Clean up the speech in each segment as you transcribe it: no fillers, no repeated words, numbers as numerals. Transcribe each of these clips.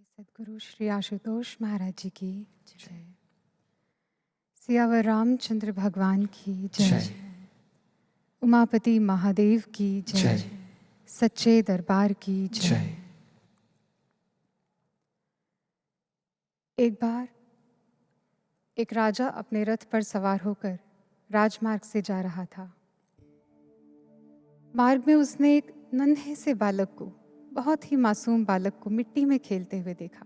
सद्गुरु श्री आशुतोष महाराज जी की जय। सियावर रामचंद्र भगवान की जय। उमापति महादेव की जय। सच्चे दरबार की जय। एक बार एक राजा अपने रथ पर सवार होकर राजमार्ग से जा रहा था। मार्ग में उसने एक नन्हे से बालक को, बहुत ही मासूम बालक को मिट्टी में खेलते हुए देखा।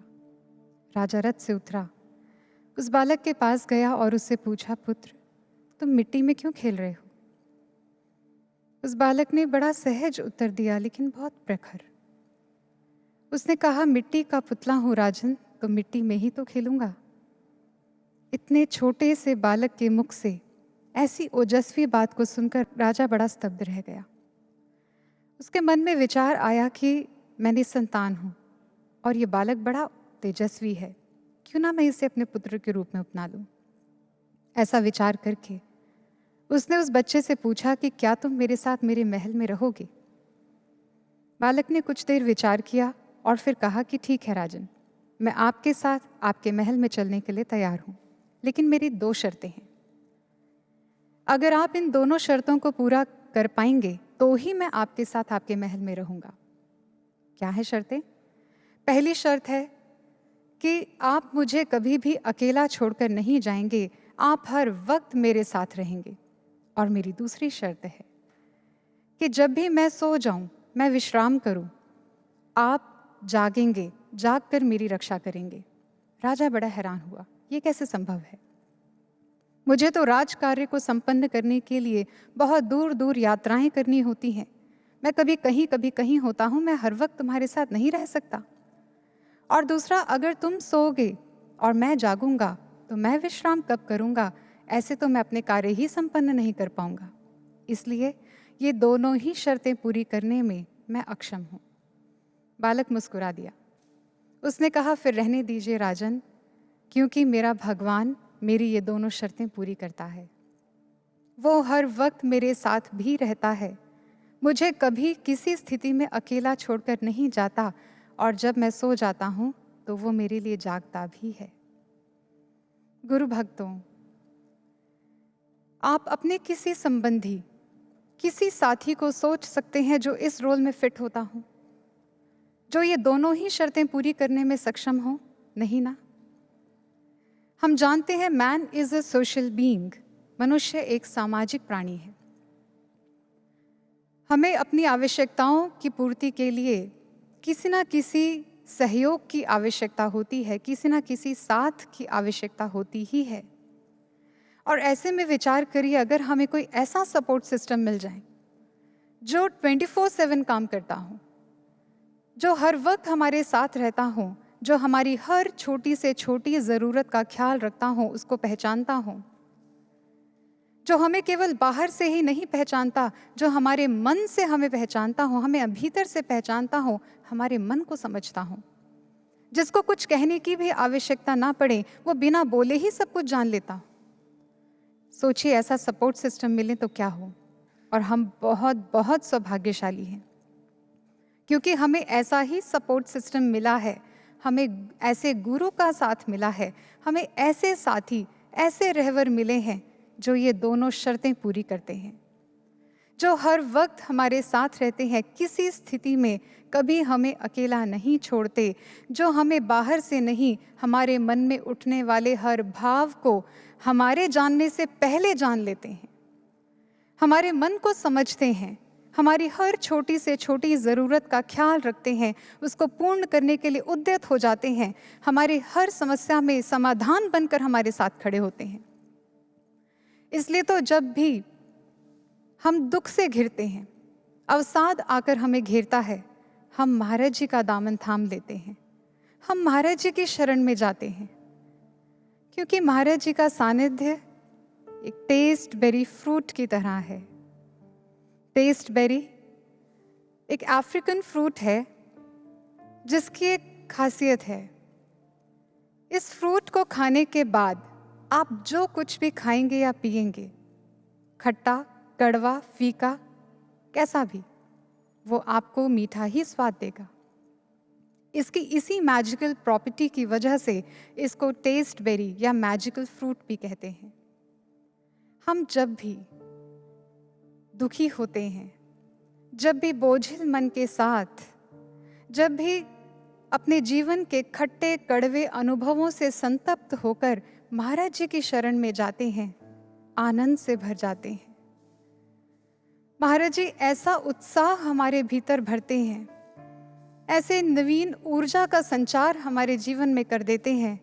राजा रथ से उतरा, उस बालक के पास गया और उससे पूछा, पुत्र, तुम मिट्टी में क्यों खेल रहे हो? उस बालक ने बड़ा सहज उत्तर दिया, लेकिन बहुत प्रखर। उसने कहा, मिट्टी का पुतला हूं राजन, तो मिट्टी में ही तो खेलूंगा। इतने छोटे से बालक के मुख से ऐसी ओजस्वी बात को सुनकर राजा बड़ा स्तब्ध रह गया। उसके मन में विचार आया कि मैं निसंतान हूं और ये बालक बड़ा तेजस्वी है, क्यों ना मैं इसे अपने पुत्र के रूप में अपना लूं। ऐसा विचार करके उसने उस बच्चे से पूछा कि क्या तुम मेरे साथ मेरे महल में रहोगे? बालक ने कुछ देर विचार किया और फिर कहा कि ठीक है राजन, मैं आपके साथ आपके महल में चलने के लिए तैयार हूं, लेकिन मेरी 2 शर्तें हैं। अगर आप इन दोनों शर्तों को पूरा कर पाएंगे तो ही मैं आपके साथ आपके महल में रहूंगा। क्या है शर्तें? पहली शर्त है कि आप मुझे कभी भी अकेला छोड़कर नहीं जाएंगे, आप हर वक्त मेरे साथ रहेंगे। और मेरी दूसरी शर्त है कि जब भी मैं सो जाऊं, मैं विश्राम करूं, आप जागेंगे, जागकर मेरी रक्षा करेंगे। राजा बड़ा हैरान हुआ, ये कैसे संभव है? मुझे तो राज कार्य को संपन्न करने के लिए बहुत दूर दूर यात्राएं करनी होती हैं। मैं कभी कहीं होता हूं, मैं हर वक्त तुम्हारे साथ नहीं रह सकता। और दूसरा, अगर तुम सोओगे और मैं जागूंगा तो मैं विश्राम कब करूंगा? ऐसे तो मैं अपने कार्य ही संपन्न नहीं कर पाऊंगा। इसलिए ये दोनों ही शर्तें पूरी करने में मैं अक्षम हूं। बालक मुस्कुरा दिया। उसने कहा, फिर रहने दीजिए राजन, क्योंकि मेरा भगवान मेरी ये दोनों शर्तें पूरी करता है। वो हर वक्त मेरे साथ भी रहता है, मुझे कभी किसी स्थिति में अकेला छोड़कर नहीं जाता, और जब मैं सो जाता हूं तो वो मेरे लिए जागता भी है। गुरु भक्तों, आप अपने किसी संबंधी, किसी साथी को सोच सकते हैं जो इस रोल में फिट होता हो, जो ये दोनों ही शर्तें पूरी करने में सक्षम हो? नहीं ना। हम जानते हैं man is a social being, मनुष्य एक सामाजिक प्राणी है। हमें अपनी आवश्यकताओं की पूर्ति के लिए किसी ना किसी सहयोग की आवश्यकता होती है, किसी ना किसी साथ की आवश्यकता होती ही है। और ऐसे में विचार करिए, अगर हमें कोई ऐसा सपोर्ट सिस्टम मिल जाए जो 24/7 काम करता हो, जो हर वक्त हमारे साथ रहता हो, जो हमारी हर छोटी से छोटी ज़रूरत का ख्याल रखता हो, उसको पहचानता हो, जो हमें केवल बाहर से ही नहीं पहचानता, जो हमारे मन से हमें पहचानता हो, हमें भीतर से पहचानता हो, हमारे मन को समझता हो, जिसको कुछ कहने की भी आवश्यकता ना पड़े, वो बिना बोले ही सब कुछ जान लेता हो। सोचिए, ऐसा सपोर्ट सिस्टम मिले तो क्या हो। और हम बहुत बहुत सौभाग्यशाली हैं, क्योंकि हमें ऐसा ही सपोर्ट सिस्टम मिला है, हमें ऐसे गुरु का साथ मिला है, हमें ऐसे साथी, ऐसे रहवर मिले हैं जो ये दोनों शर्तें पूरी करते हैं, जो हर वक्त हमारे साथ रहते हैं, किसी स्थिति में कभी हमें अकेला नहीं छोड़ते, जो हमें बाहर से नहीं, हमारे मन में उठने वाले हर भाव को हमारे जानने से पहले जान लेते हैं, हमारे मन को समझते हैं, हमारी हर छोटी से छोटी ज़रूरत का ख्याल रखते हैं, उसको पूर्ण करने के लिए उद्यत हो जाते हैं, हमारी हर समस्या में समाधान बनकर हमारे साथ खड़े होते हैं। इसलिए तो जब भी हम दुख से घिरते हैं, अवसाद आकर हमें घेरता है, हम महाराज जी का दामन थाम लेते हैं, हम महाराज जी की शरण में जाते हैं, क्योंकि महाराज जी का सानिध्य एक टेस्ट बेरी फ्रूट की तरह है। टेस्ट बेरी एक अफ्रीकन फ्रूट है जिसकी एक खासियत है, इस फ्रूट को खाने के बाद आप जो कुछ भी खाएंगे या पिएंगे, खट्टा, कड़वा, फीका, कैसा भी, वो आपको मीठा ही स्वाद देगा। इसकी इसी मैजिकल प्रॉपर्टी की वजह से इसको टेस्ट बेरी या मैजिकल फ्रूट भी कहते हैं। हम जब भी दुखी होते हैं, जब भी बोझिल मन के साथ, जब भी अपने जीवन के खट्टे कड़वे अनुभवों से संतप्त होकर महाराज जी की शरण में जाते हैं, आनंद से भर जाते हैं। महाराज जी ऐसा उत्साह हमारे भीतर भरते हैं, ऐसे नवीन ऊर्जा का संचार हमारे जीवन में कर देते हैं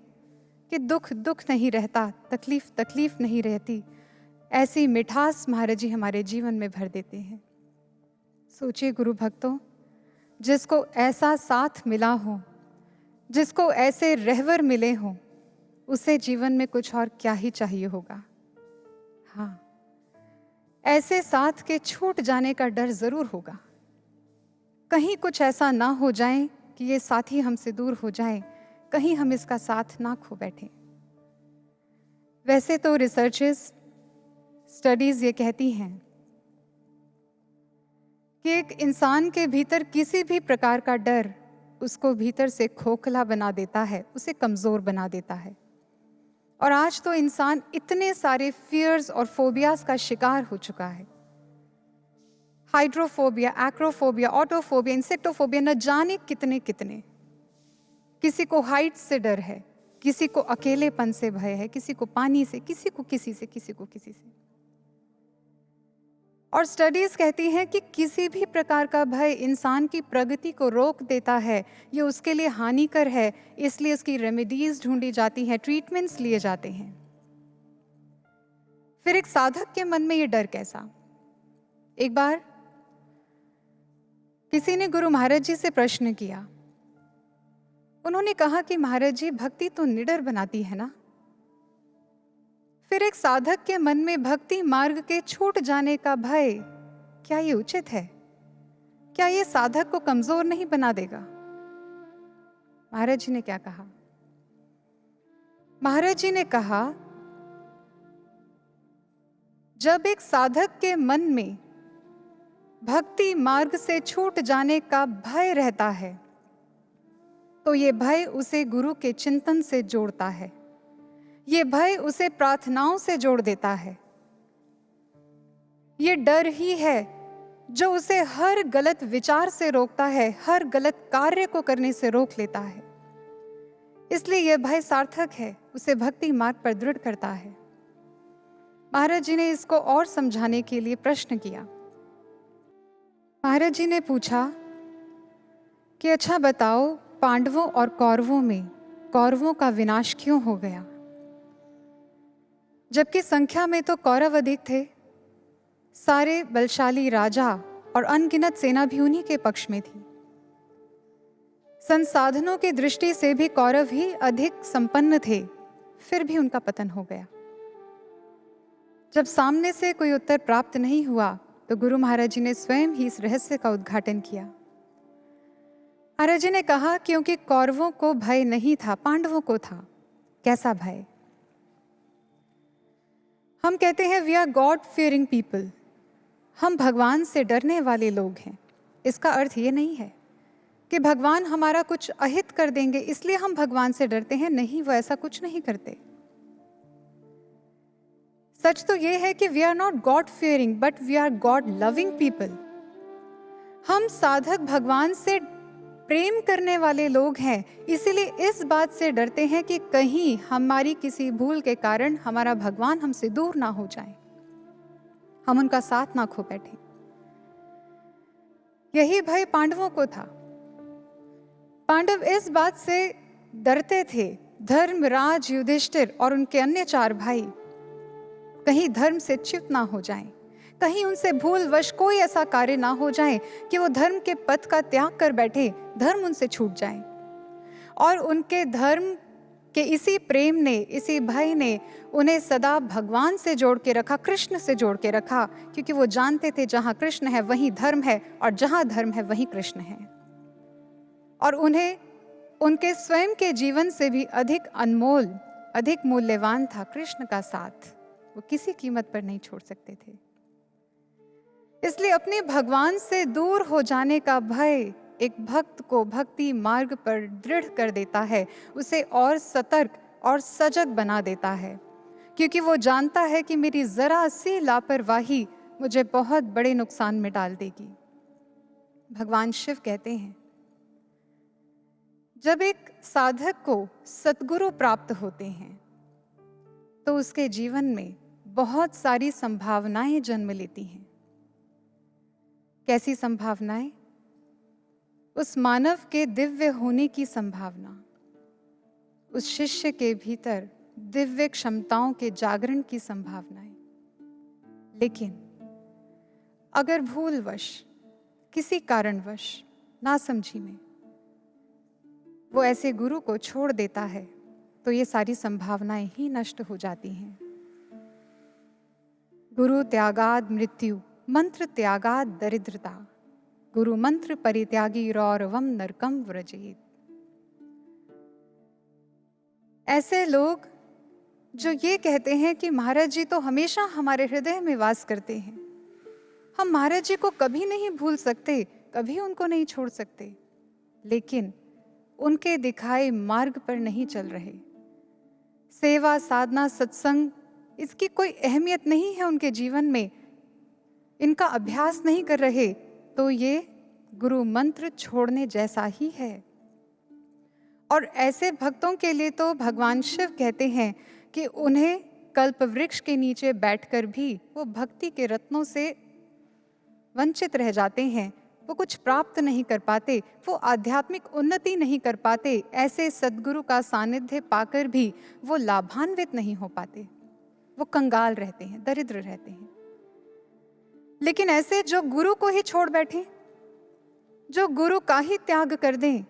कि दुख दुख नहीं रहता, तकलीफ तकलीफ नहीं रहती। ऐसी मिठास महाराज जी हमारे जीवन में भर देते हैं। सोचिए गुरु भक्तों, जिसको ऐसा साथ मिला हो, जिसको ऐसे रहवर मिले हों, उसे जीवन में कुछ और क्या ही चाहिए होगा। हाँ, ऐसे साथ के छूट जाने का डर जरूर होगा। कहीं कुछ ऐसा ना हो जाए कि ये साथी हमसे दूर हो जाए, कहीं हम इसका साथ ना खो बैठे। वैसे तो रिसर्चेस, स्टडीज ये कहती हैं कि एक इंसान के भीतर किसी भी प्रकार का डर उसको भीतर से खोखला बना देता है, उसे कमजोर बना देता है। और आज तो इंसान इतने सारे फियर्स और फोबियाज का शिकार हो चुका है। हाइड्रोफोबिया, एक्रोफोबिया, ऑटोफोबिया, इंसेक्टोफोबिया, न जाने कितने कितने। किसी को हाइट से डर है, किसी को अकेलेपन से भय है, किसी को पानी से, किसी को किसी से, किसी को किसी से। और स्टडीज कहती हैं कि किसी भी प्रकार का भय इंसान की प्रगति को रोक देता है, ये उसके लिए हानिकर है, इसलिए इसकी रेमेडीज ढूंढी जाती हैं, ट्रीटमेंट्स लिए जाते हैं। फिर एक साधक के मन में ये डर कैसा? एक बार किसी ने गुरु महाराज जी से प्रश्न किया। उन्होंने कहा कि महाराज जी, भक्ति तो निडर बनाती है ना? फिर एक साधक के मन में भक्ति मार्ग के छूट जाने का भय, क्या ये उचित है? क्या ये साधक को कमजोर नहीं बना देगा? महाराज जी ने क्या कहा? महाराज जी ने कहा, जब एक साधक के मन में भक्ति मार्ग से छूट जाने का भय रहता है, तो ये भय उसे गुरु के चिंतन से जोड़ता है, ये भय उसे प्रार्थनाओं से जोड़ देता है। ये डर ही है जो उसे हर गलत विचार से रोकता है, हर गलत कार्य को करने से रोक लेता है। इसलिए यह भय सार्थक है, उसे भक्ति मार्ग पर दृढ़ करता है। महाराज जी ने इसको और समझाने के लिए प्रश्न किया। महाराज जी ने पूछा कि अच्छा बताओ, पांडवों और कौरवों में कौरवों का विनाश क्यों हो गया? जबकि संख्या में तो कौरव अधिक थे, सारे बलशाली राजा और अनगिनत सेना भी उन्हीं के पक्ष में थी। संसाधनों की दृष्टि से भी कौरव ही अधिक संपन्न थे, फिर भी उनका पतन हो गया। जब सामने से कोई उत्तर प्राप्त नहीं हुआ तो गुरु महाराज जी ने स्वयं ही इस रहस्य का उद्घाटन किया। महाराज जी ने कहा, क्योंकि कौरवों को भय नहीं था, पांडवों को था। कैसा भय? हम कहते हैं we are God fearing people, हम भगवान से डरने वाले लोग हैं। इसका अर्थ ये नहीं है कि भगवान हमारा कुछ अहित कर देंगे इसलिए हम भगवान से डरते हैं। नहीं, वो ऐसा कुछ नहीं करते। सच तो ये है कि we are not God fearing but we are God loving people. हम साधक भगवान से प्रेम करने वाले लोग हैं, इसीलिए इस बात से डरते हैं कि कहीं हमारी किसी भूल के कारण हमारा भगवान हमसे दूर ना हो जाए, हम उनका साथ ना खो बैठे। यही भय पांडवों को था। पांडव इस बात से डरते थे, धर्मराज युधिष्ठिर और उनके अन्य 4 भाई कहीं धर्म से च्युत ना हो जाएं, कहीं उनसे भूलवश कोई ऐसा कार्य ना हो जाए कि वो धर्म के पथ का त्याग कर बैठे, धर्म उनसे छूट जाए। और उनके धर्म के इसी प्रेम ने, इसी भय ने उन्हें सदा भगवान से जोड़ के रखा, कृष्ण से जोड़ के रखा, क्योंकि वो जानते थे जहां कृष्ण है वहीं धर्म है और जहां धर्म है वहीं कृष्ण है। और उन्हें उनके स्वयं के जीवन से भी अधिक अनमोल, अधिक मूल्यवान था कृष्ण का साथ। वो किसी कीमत पर नहीं छोड़ सकते थे। इसलिए अपने भगवान से दूर हो जाने का भय एक भक्त को भक्ति मार्ग पर दृढ़ कर देता है, उसे और सतर्क और सजग बना देता है, क्योंकि वो जानता है कि मेरी जरा सी लापरवाही मुझे बहुत बड़े नुकसान में डाल देगी। भगवान शिव कहते हैं, जब एक साधक को सतगुरु प्राप्त होते हैं तो उसके जीवन में बहुत सारी संभावनाएं जन्म लेती हैं। कैसी संभावनाएं? उस मानव के दिव्य होने की संभावना, उस शिष्य के भीतर दिव्य क्षमताओं के जागरण की संभावनाएं। लेकिन अगर भूलवश, किसी कारणवश, नासमझी में वो ऐसे गुरु को छोड़ देता है तो ये सारी संभावनाएं ही नष्ट हो जाती हैं। गुरु त्यागाद मृत्यु, मंत्र त्यागाद दरिद्रता, गुरु मंत्र परित्यागी रौरवम नरकम व्रजेत। ऐसे लोग जो ये कहते हैं कि महाराज जी तो हमेशा हमारे हृदय में वास करते हैं, हम महाराज जी को कभी नहीं भूल सकते, कभी उनको नहीं छोड़ सकते, लेकिन उनके दिखाए मार्ग पर नहीं चल रहे। सेवा, साधना, सत्संग, इसकी कोई अहमियत नहीं है उनके जीवन में, इनका अभ्यास नहीं कर रहे, तो ये गुरु मंत्र छोड़ने जैसा ही है। और ऐसे भक्तों के लिए तो भगवान शिव कहते हैं कि उन्हें कल्प वृक्ष के नीचे बैठकर भी वो भक्ति के रत्नों से वंचित रह जाते हैं, वो कुछ प्राप्त नहीं कर पाते, वो आध्यात्मिक उन्नति नहीं कर पाते। ऐसे सद्गुरु का सानिध्य पाकर भी वो लाभान्वित नहीं हो पाते, वो कंगाल रहते हैं, दरिद्र रहते हैं। लेकिन ऐसे जो गुरु को ही छोड़ बैठे, जो गुरु का ही त्याग कर दें,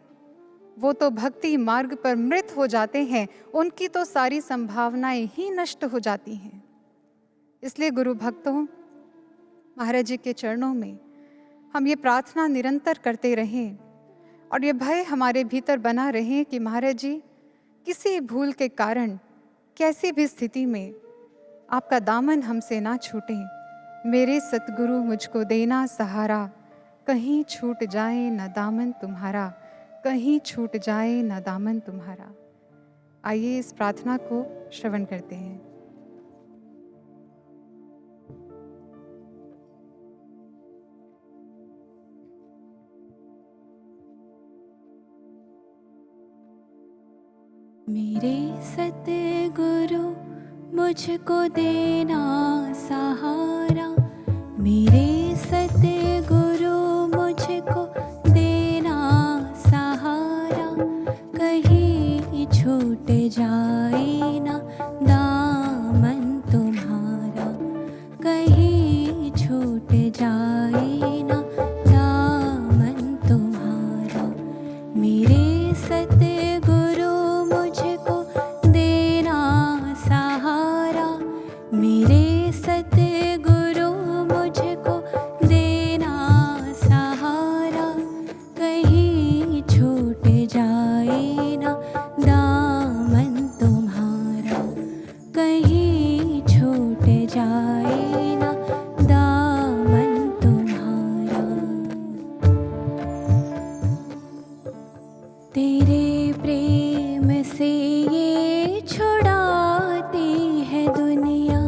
वो तो भक्ति मार्ग पर मृत हो जाते हैं, उनकी तो सारी संभावनाएं ही नष्ट हो जाती हैं। इसलिए गुरु भक्तों, महाराज जी के चरणों में हम ये प्रार्थना निरंतर करते रहें और ये भय हमारे भीतर बना रहे कि महाराज जी किसी भूल के कारण, कैसी भी स्थिति में आपका दामन हमसे ना छूटे। मेरे सतगुरु मुझको देना सहारा, कहीं छूट जाए न दामन तुम्हारा, कहीं छूट जाए न दामन तुम्हारा। आइए इस प्रार्थना को श्रवण करते हैं। मेरे सतगुरु मुझको देना सहारा, मेरे सतगुरु मुझको देना सहारा, कहीं छूट जाए ना दामन तुम्हारा, कहीं छूट जाए ना दामन तुम्हारा। मेरे सतगुरु मुझको देना सहारा, मेरे सतगुरु मुझको देना सहारा, कहीं छूट जाए ना दामन तुम्हारा, कहीं छूट जाए ना दामन तुम्हारा। तेरे प्रेम से ये छुड़ाती है दुनिया,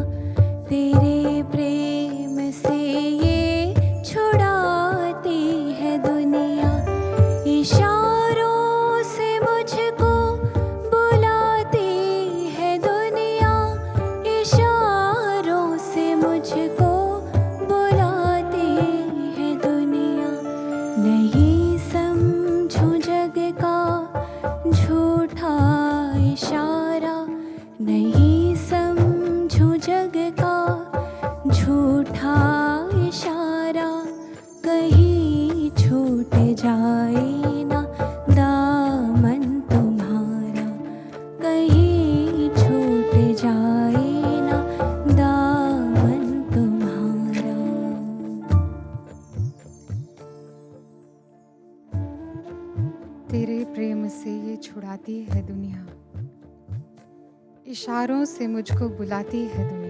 तेरे प्रेम से ये छुड़ाती है दुनिया, इशारों से मुझको बुलाती है दुनिया, इशारों से मुझको बुलाती है दुनिया। नहीं समझूं जग का झूठा इशारा, नहीं समझूं जग का झूठा इशारा, कहीं छूट जाए ना दामन तुम्हारा, कहीं छूट जाए ना दामन तुम्हारा। तेरे प्रेम से ये छुड़ाती है दुनिया, इशारों से मुझको बुलाती है दुनिया।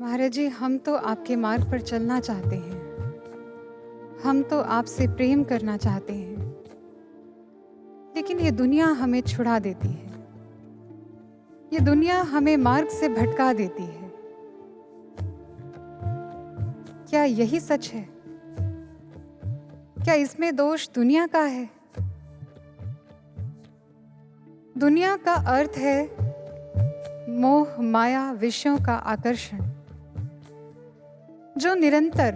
महाराज जी, हम तो आपके मार्ग पर चलना चाहते हैं, हम तो आपसे प्रेम करना चाहते हैं, लेकिन ये दुनिया हमें छुड़ा देती है। ये दुनिया हमें मार्ग से भटका देती है। क्या यही सच है? क्या इसमें दोष दुनिया का है? दुनिया का अर्थ है मोह, माया, विषयों का आकर्षण, जो निरंतर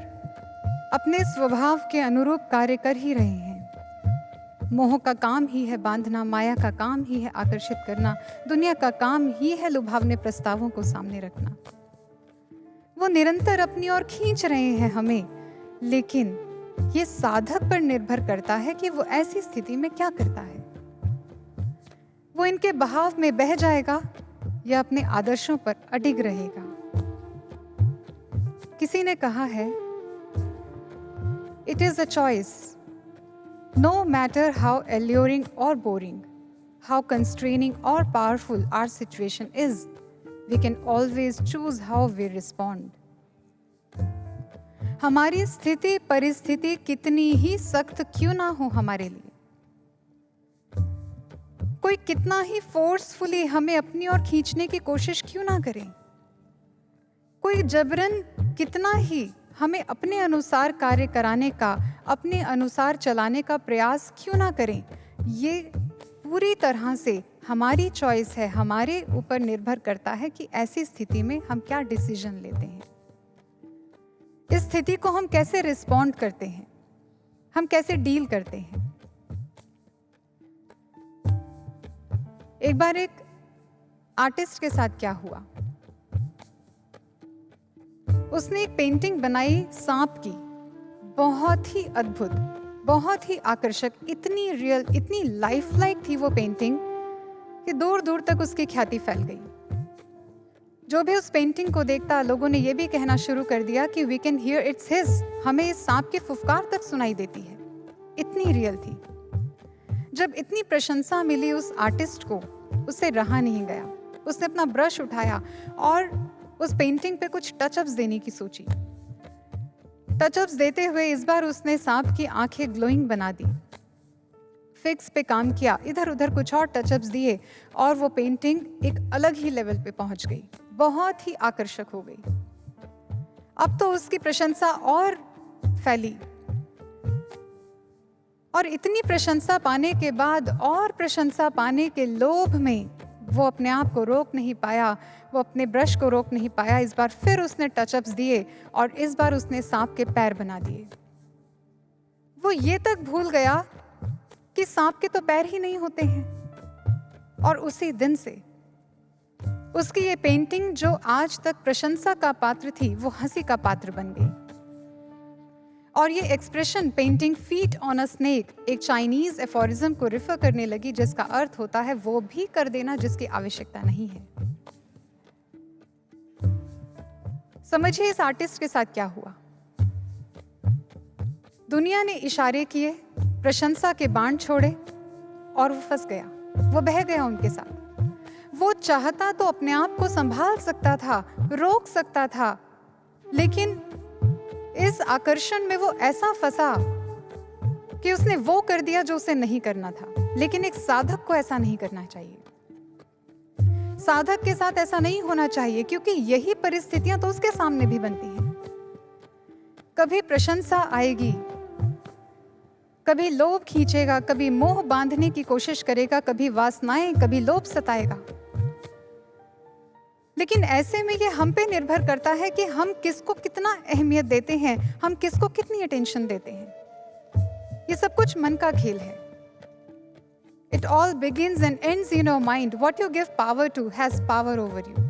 अपने स्वभाव के अनुरूप कार्य कर ही रहे हैं। मोह का काम ही है बांधना, माया का काम ही है आकर्षित करना, दुनिया का काम ही है लुभावने प्रस्तावों को सामने रखना। वो निरंतर अपनी ओर खींच रहे हैं हमें, लेकिन ये साधक पर निर्भर करता है कि वो ऐसी स्थिति में क्या करता है। वो इनके बहाव में बह जाएगा या अपने आदर्शों पर अडिग रहेगा। किसी ने कहा है, it is a choice, no matter how alluring or boring, how constraining or powerful our situation is, we can always choose how we respond. हमारी स्थिति परिस्थिति कितनी ही सख्त क्यों ना हो हमारे लिए, कोई कितना ही फोर्सफुली हमें अपनी ओर खींचने की कोशिश क्यों ना करे, कोई जबरन कितना ही हमें अपने अनुसार कार्य कराने का, अपने अनुसार चलाने का प्रयास क्यों ना करें, ये पूरी तरह से हमारी चॉइस है, हमारे ऊपर निर्भर करता है कि ऐसी स्थिति में हम क्या डिसीजन लेते हैं, इस स्थिति को हम कैसे रिस्पॉन्ड करते हैं, हम कैसे डील करते हैं। एक बार एक आर्टिस्ट के साथ क्या हुआ, उसने एक पेंटिंग बनाई सांप की, बहुत ही अद्भुत, बहुत ही आकर्षक, इतनी रियल, इतनी लाइफ लाइक थी वो पेंटिंग कि दूर दूर तक उसकी ख्याति फैल गई। जो भी उस पेंटिंग को देखता, लोगों ने ये भी कहना शुरू कर दिया कि we can hear it's his, हमें इस सांप की फुफकार तक सुनाई देती है, इतनी रियल थी। जब इतनी प्रशंसा मिली उस आर्टिस्ट को, उससे रहा नहीं गया। उसने अपना ब्रश उठाया और उस पेंटिंग पे कुछ टचअप्स देने की सोची। टचअप्स देते हुए इस बार उसने सांप की आंखें ग्लोइंग बना दी, फिक्स पे काम किया, इधर उधर कुछ और टचअप्स दिए और वो पेंटिंग एक अलग ही लेवल पे पहुंच गई, बहुत ही आकर्षक हो गई। अब तो उसकी प्रशंसा और फैली और इतनी प्रशंसा पाने के बाद और प्रशंसा पाने के लोभ में वो अपने आप को रोक नहीं पाया, वो अपने ब्रश को रोक नहीं पाया। इस बार फिर उसने टचअप्स दिए और इस बार उसने सांप के पैर बना दिए। वो ये तक भूल गया कि सांप के तो पैर ही नहीं होते हैं। और उसी दिन से उसकी ये पेंटिंग जो आज तक प्रशंसा का पात्र थी, वो हंसी का पात्र बन गई। और ये expression painting feet on a snake एक चाइनीज एफोरिज्म को रिफर करने लगी, जिसका अर्थ होता है वो भी कर देना जिसकी आवश्यकता नहीं है। समझिए इस आर्टिस्ट के साथ क्या हुआ। दुनिया ने इशारे किए, प्रशंसा के बाण छोड़े और वो फंस गया, वो बह गया उनके साथ। वो चाहता तो अपने आप को संभाल सकता था, रोक सकता था, लेकिन इस आकर्षण में वो ऐसा फंसा कि उसने वो कर दिया जो उसे नहीं करना था। लेकिन एक साधक को ऐसा नहीं करना चाहिए, साधक के साथ ऐसा नहीं होना चाहिए, क्योंकि यही परिस्थितियां तो उसके सामने भी बनती हैं। कभी प्रशंसा आएगी, कभी लोभ खींचेगा, कभी मोह बांधने की कोशिश करेगा, कभी वासनाएं, कभी लोभ सताएगा। लेकिन ऐसे में ये हम पे निर्भर करता है कि हम किसको कितना अहमियत देते हैं, हम किसको कितनी अटेंशन देते हैं। ये सब कुछ मन का खेल है। It all begins and ends in your mind. What you give power to has power over you.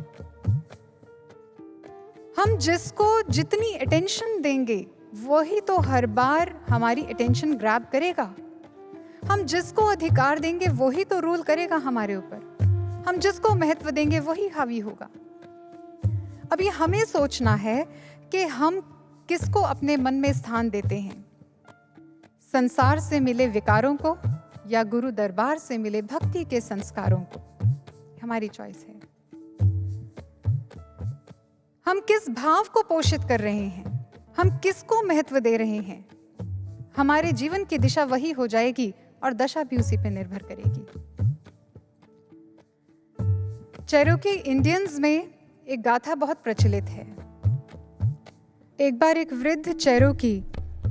हम जिसको जितनी अटेंशन देंगे वही तो हर बार हमारी अटेंशन ग्रैब करेगा। हम जिसको अधिकार देंगे वही तो रूल करेगा हमारे ऊपर। हम जिसको महत्व देंगे वही हावी होगा। अब ये हमें सोचना है कि हम किसको अपने मन में स्थान देते हैं, संसार से मिले विकारों को या गुरु दरबार से मिले भक्ति के संस्कारों को। हमारी चॉइस है। हम किस भाव को पोषित कर रहे हैं, हम किसको महत्व दे रहे हैं। हमारे जीवन की दिशा वही हो जाएगी और दशा भी उसी पर निर्भर करेगी। चेरोकी इंडियंस में एक गाथा बहुत प्रचलित है। एक बार एक वृद्ध चेरोकी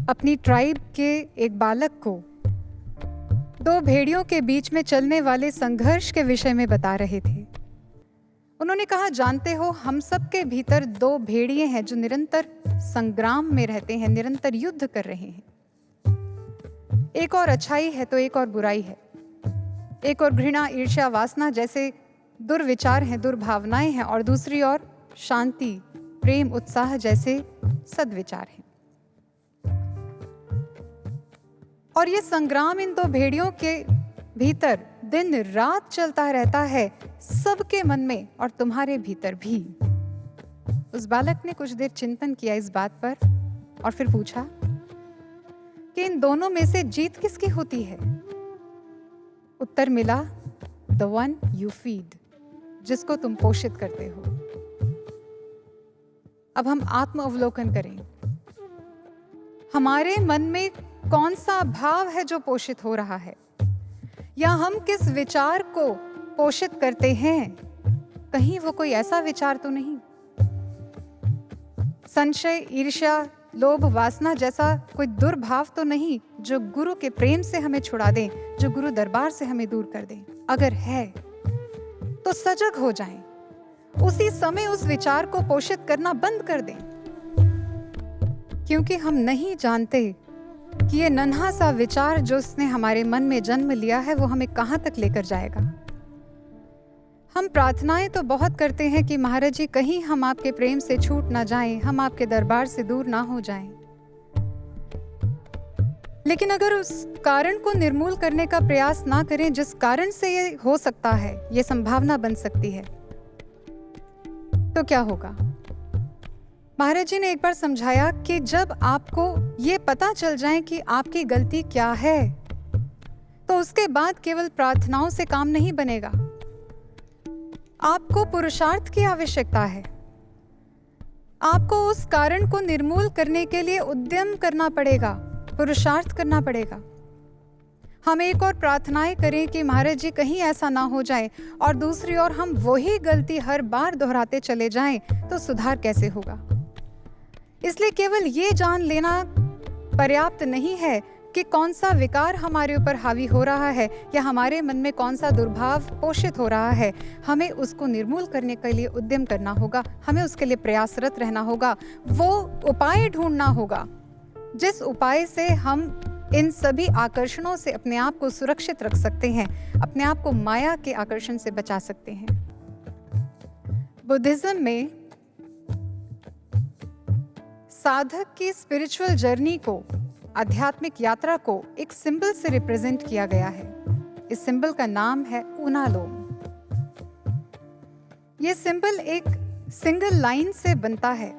अपनी ट्राइब के एक बालक को दो भेड़ियों के बीच में चलने वाले संघर्ष के विषय में बता रहे थे। उन्होंने कहा, जानते हो, हम सब के भीतर दो भेड़िए हैं जो निरंतर संग्राम में रहते हैं, निरंतर युद्ध कर रहे हैं। एक और अच्छाई है तो एक और बुराई है। एक और घृणा, ईर्ष्या, वासना जैसे दुर्विचार हैं, दुर्भावनाएं हैं, और दूसरी ओर शांति, प्रेम, उत्साह जैसे सद्विचार हैं। और ये संग्राम इन दो भेड़ियों के भीतर दिन रात चलता रहता है, सबके मन में और तुम्हारे भीतर भी। उस बालक ने कुछ देर चिंतन किया इस बात पर और फिर पूछा कि इन दोनों में से जीत किसकी होती है? उत्तर मिला, द वन यू फीड, जिसको तुम पोषित करते हो। अब हम आत्म अवलोकन करें। हमारे मन में कौन सा भाव है जो पोषित हो रहा है, या हम किस विचार को पोषित करते हैं? कहीं वो कोई ऐसा विचार तो नहीं, संशय, ईर्ष्या, लोभ, वासना जैसा कोई दुर्भाव तो नहीं जो गुरु के प्रेम से हमें छुड़ा दे, जो गुरु दरबार से हमें दूर कर दे? अगर है तो सजग हो जाएं, उसी समय उस विचार को पोषित करना बंद कर दें, क्योंकि हम नहीं जानते कि ये नन्हा सा विचार जो उसने हमारे मन में जन्म लिया है वो हमें कहां तक लेकर जाएगा। हम प्रार्थनाएं तो बहुत करते हैं कि महाराज जी कहीं हम आपके प्रेम से छूट ना जाएं, हम आपके दरबार से दूर ना हो जाएं। लेकिन अगर उस कारण को निर्मूल करने का प्रयास ना करें जिस कारण से ये हो सकता है, ये संभावना बन सकती है, तो क्या होगा? महाराज जी ने एक बार समझाया कि जब आपको ये पता चल जाए कि आपकी गलती क्या है, तो उसके बाद केवल प्रार्थनाओं से काम नहीं बनेगा। आपको पुरुषार्थ की आवश्यकता है। आपको उस कारण को निर्मूल करने के लिए उद्यम करना पड़ेगा, पुरुषार्थ करना पड़ेगा। हम एक और प्रार्थनाएं करें कि महाराज जी कहीं ऐसा ना हो जाए, और दूसरी ओर हम वही गलती हर बार दोहराते चले जाएं, तो सुधार कैसे होगा? इसलिए केवल ये जान लेना पर्याप्त नहीं है कि कौन सा विकार हमारे ऊपर हावी हो रहा है या हमारे मन में कौन सा दुर्भाव पोषित हो रहा है। हमें उसको निर्मूल करने के लिए उद्यम करना होगा, हमें उसके लिए प्रयासरत रहना होगा, वो उपाय ढूंढना होगा जिस उपाय से हम इन सभी आकर्षणों से अपने आप को सुरक्षित रख सकते हैं, अपने आप को माया के आकर्षण से बचा सकते हैं। बुद्धिज्म में साधक की स्पिरिचुअल जर्नी को, आध्यात्मिक यात्रा को एक सिंबल से रिप्रेजेंट किया गया है। इस सिंबल का नाम है ऊनालोम। यह सिंबल एक सिंगल लाइन से बनता है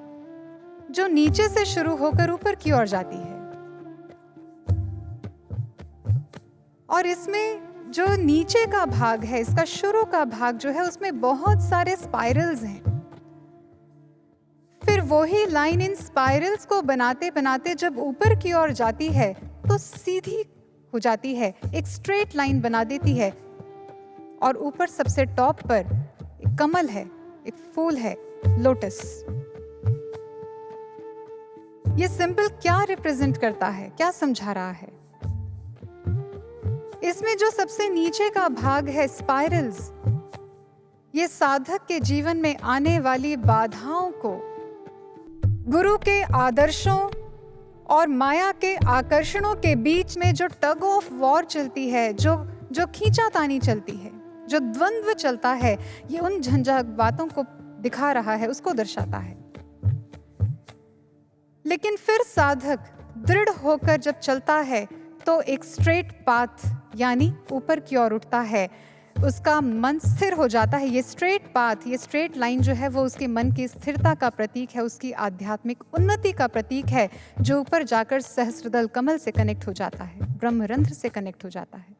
जो नीचे से शुरू होकर ऊपर की ओर जाती है, और इसमें जो नीचे का भाग है, इसका शुरू का भाग जो है, उसमें बहुत सारे स्पाइरल्स हैं। फिर वही लाइन इन स्पाइरल्स को बनाते बनाते जब ऊपर की ओर जाती है तो सीधी हो जाती है, एक स्ट्रेट लाइन बना देती है, और ऊपर सबसे टॉप पर एक कमल है, एक फूल है, लोटस। ये सिंबल क्या रिप्रेजेंट करता है, क्या समझा रहा है? इसमें जो सबसे नीचे का भाग है, स्पाइरल्स, ये साधक के जीवन में आने वाली बाधाओं को, गुरु के आदर्शों और माया के आकर्षणों के बीच में जो टग ऑफ वॉर चलती है, जो खींचातानी चलती है, जो द्वंद्व चलता है, ये उन झंझावातों को दिखा रहा है, उसको दर्शाता है। लेकिन फिर साधक दृढ़ होकर जब चलता है तो एक स्ट्रेट पाथ यानी ऊपर की ओर उठता है, उसका मन स्थिर हो जाता है। ये स्ट्रेट पाथ, ये स्ट्रेट लाइन जो है वो उसके मन की स्थिरता का प्रतीक है, उसकी आध्यात्मिक उन्नति का प्रतीक है, जो ऊपर जाकर सहस्त्रदल कमल से कनेक्ट हो जाता है, ब्रह्मरंध्र से कनेक्ट हो जाता है।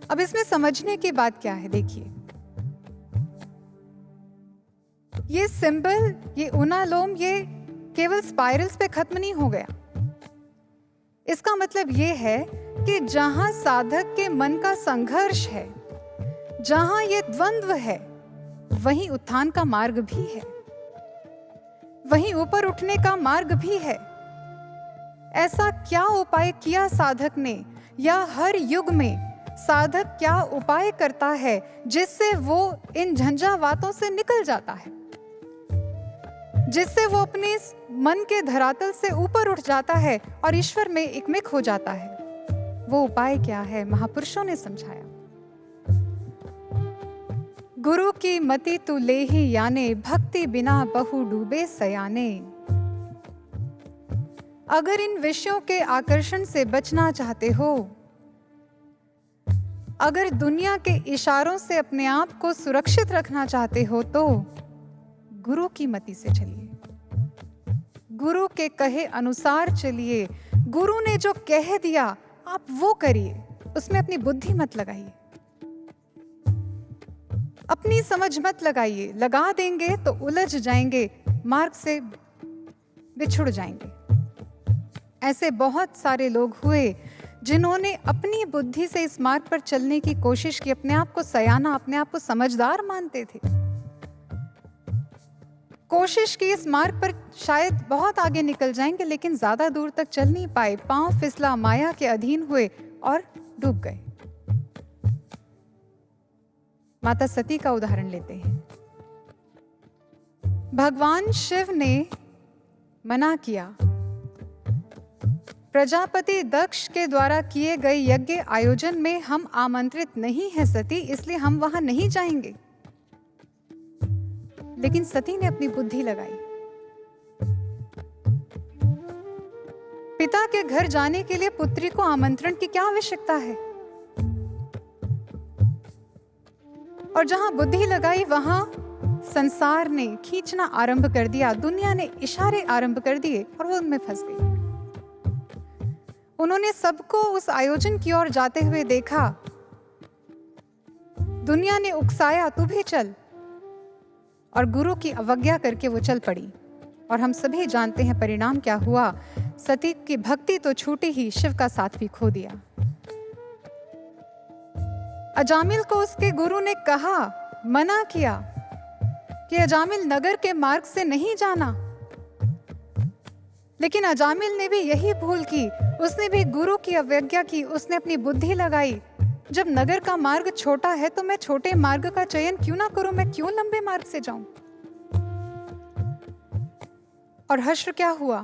अब इसमें समझने की बात क्या है, देखिए, ये सिंबल, ये ऊनालोम, ये केवल स्पाइरल्स पे खत्म नहीं हो गया। इसका मतलब ये है कि जहां साधक के मन का संघर्ष है, जहां ये द्वंद्व है, वहीं उत्थान का मार्ग भी है, वहीं ऊपर उठने का मार्ग भी है। ऐसा क्या उपाय किया साधक ने, या हर युग में साधक क्या उपाय करता है जिससे वो इन झंझावातों से निकल जाता है, जिससे वो अपने इस मन के धरातल से ऊपर उठ जाता है और ईश्वर में एकमिक हो जाता है? वो उपाय क्या है, महापुरुषों ने समझाया। गुरु की मति तू ले ही याने, भक्ति बिना बहु डूबे सयाने। अगर इन विषयों के आकर्षण से बचना चाहते हो, अगर दुनिया के इशारों से अपने आप को सुरक्षित रखना चाहते हो, तो गुरु की मति से चलिए, गुरु के कहे अनुसार चलिए। गुरु ने जो कह दिया आप वो करिए, उसमें अपनी बुद्धि मत लगाइए, अपनी समझ मत लगाइए। लगा देंगे तो उलझ जाएंगे, मार्ग से बिछुड़ जाएंगे। ऐसे बहुत सारे लोग हुए जिन्होंने अपनी बुद्धि से इस मार्ग पर चलने की कोशिश की, अपने आप को सयाना, अपने आप को समझदार मानते थे, कोशिश की इस मार्ग पर शायद बहुत आगे निकल जाएंगे, लेकिन ज्यादा दूर तक चल नहीं पाए। पांव फिसला, माया के अधीन हुए और डूब गए। माता सती का उदाहरण लेते हैं। भगवान शिव ने मना किया, प्रजापति दक्ष के द्वारा किए गए यज्ञ आयोजन में हम आमंत्रित नहीं हैं सती, इसलिए हम वहां नहीं जाएंगे। लेकिन सती ने अपनी बुद्धि लगाई। पिता के घर जाने के लिए पुत्री को आमंत्रण की क्या आवश्यकता है? और जहां बुद्धि लगाई वहां संसार ने खींचना आरंभ कर दिया, दुनिया ने इशारे आरंभ कर दिए और वो उनमें फंस गई। उन्होंने सबको उस आयोजन की ओर जाते हुए देखा, दुनिया ने उकसाया तू भी चल, और गुरु की अवज्ञा करके वो चल पड़ी। और हम सभी जानते हैं परिणाम क्या हुआ। सती की भक्ति तो छूटी ही, शिव का साथ भी खो दिया। अजामिल को उसके गुरु ने कहा, मना किया कि अजामिल नगर के मार्ग से नहीं जाना, लेकिन अजामिल ने भी यही भूल की, उसने भी गुरु की अवज्ञा की, उसने अपनी बुद्धि लगाई। जब नगर का मार्ग छोटा है तो मैं छोटे मार्ग का चयन क्यों ना करूं, मैं क्यों लंबे मार्ग से जाऊं? और हश्र क्या हुआ?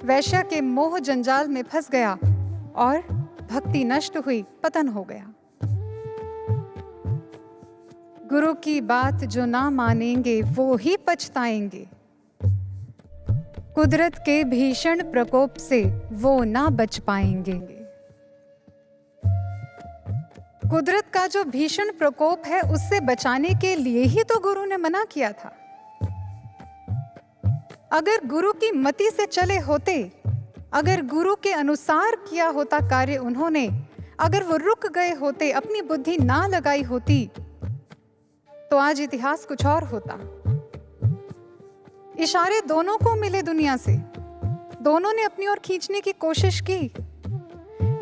वैश्या के मोह जंजाल में फंस गया और भक्ति नष्ट हुई, पतन हो गया। गुरु की बात जो ना मानेंगे वो ही पछताएंगे, कुदरत के भीषण प्रकोप से वो ना बच पाएंगे। कुदरत का जो भीषण प्रकोप है उससे बचाने के लिए ही तो गुरु ने मना किया था। अगर गुरु की मति से चले होते, अगर गुरु के अनुसार किया होता कार्य उन्होंने, अगर वो रुक गए होते, अपनी बुद्धि ना लगाई होती, तो आज इतिहास कुछ और होता। इशारे दोनों को मिले दुनिया से, दोनों ने अपनी ओर खींचने की कोशिश की।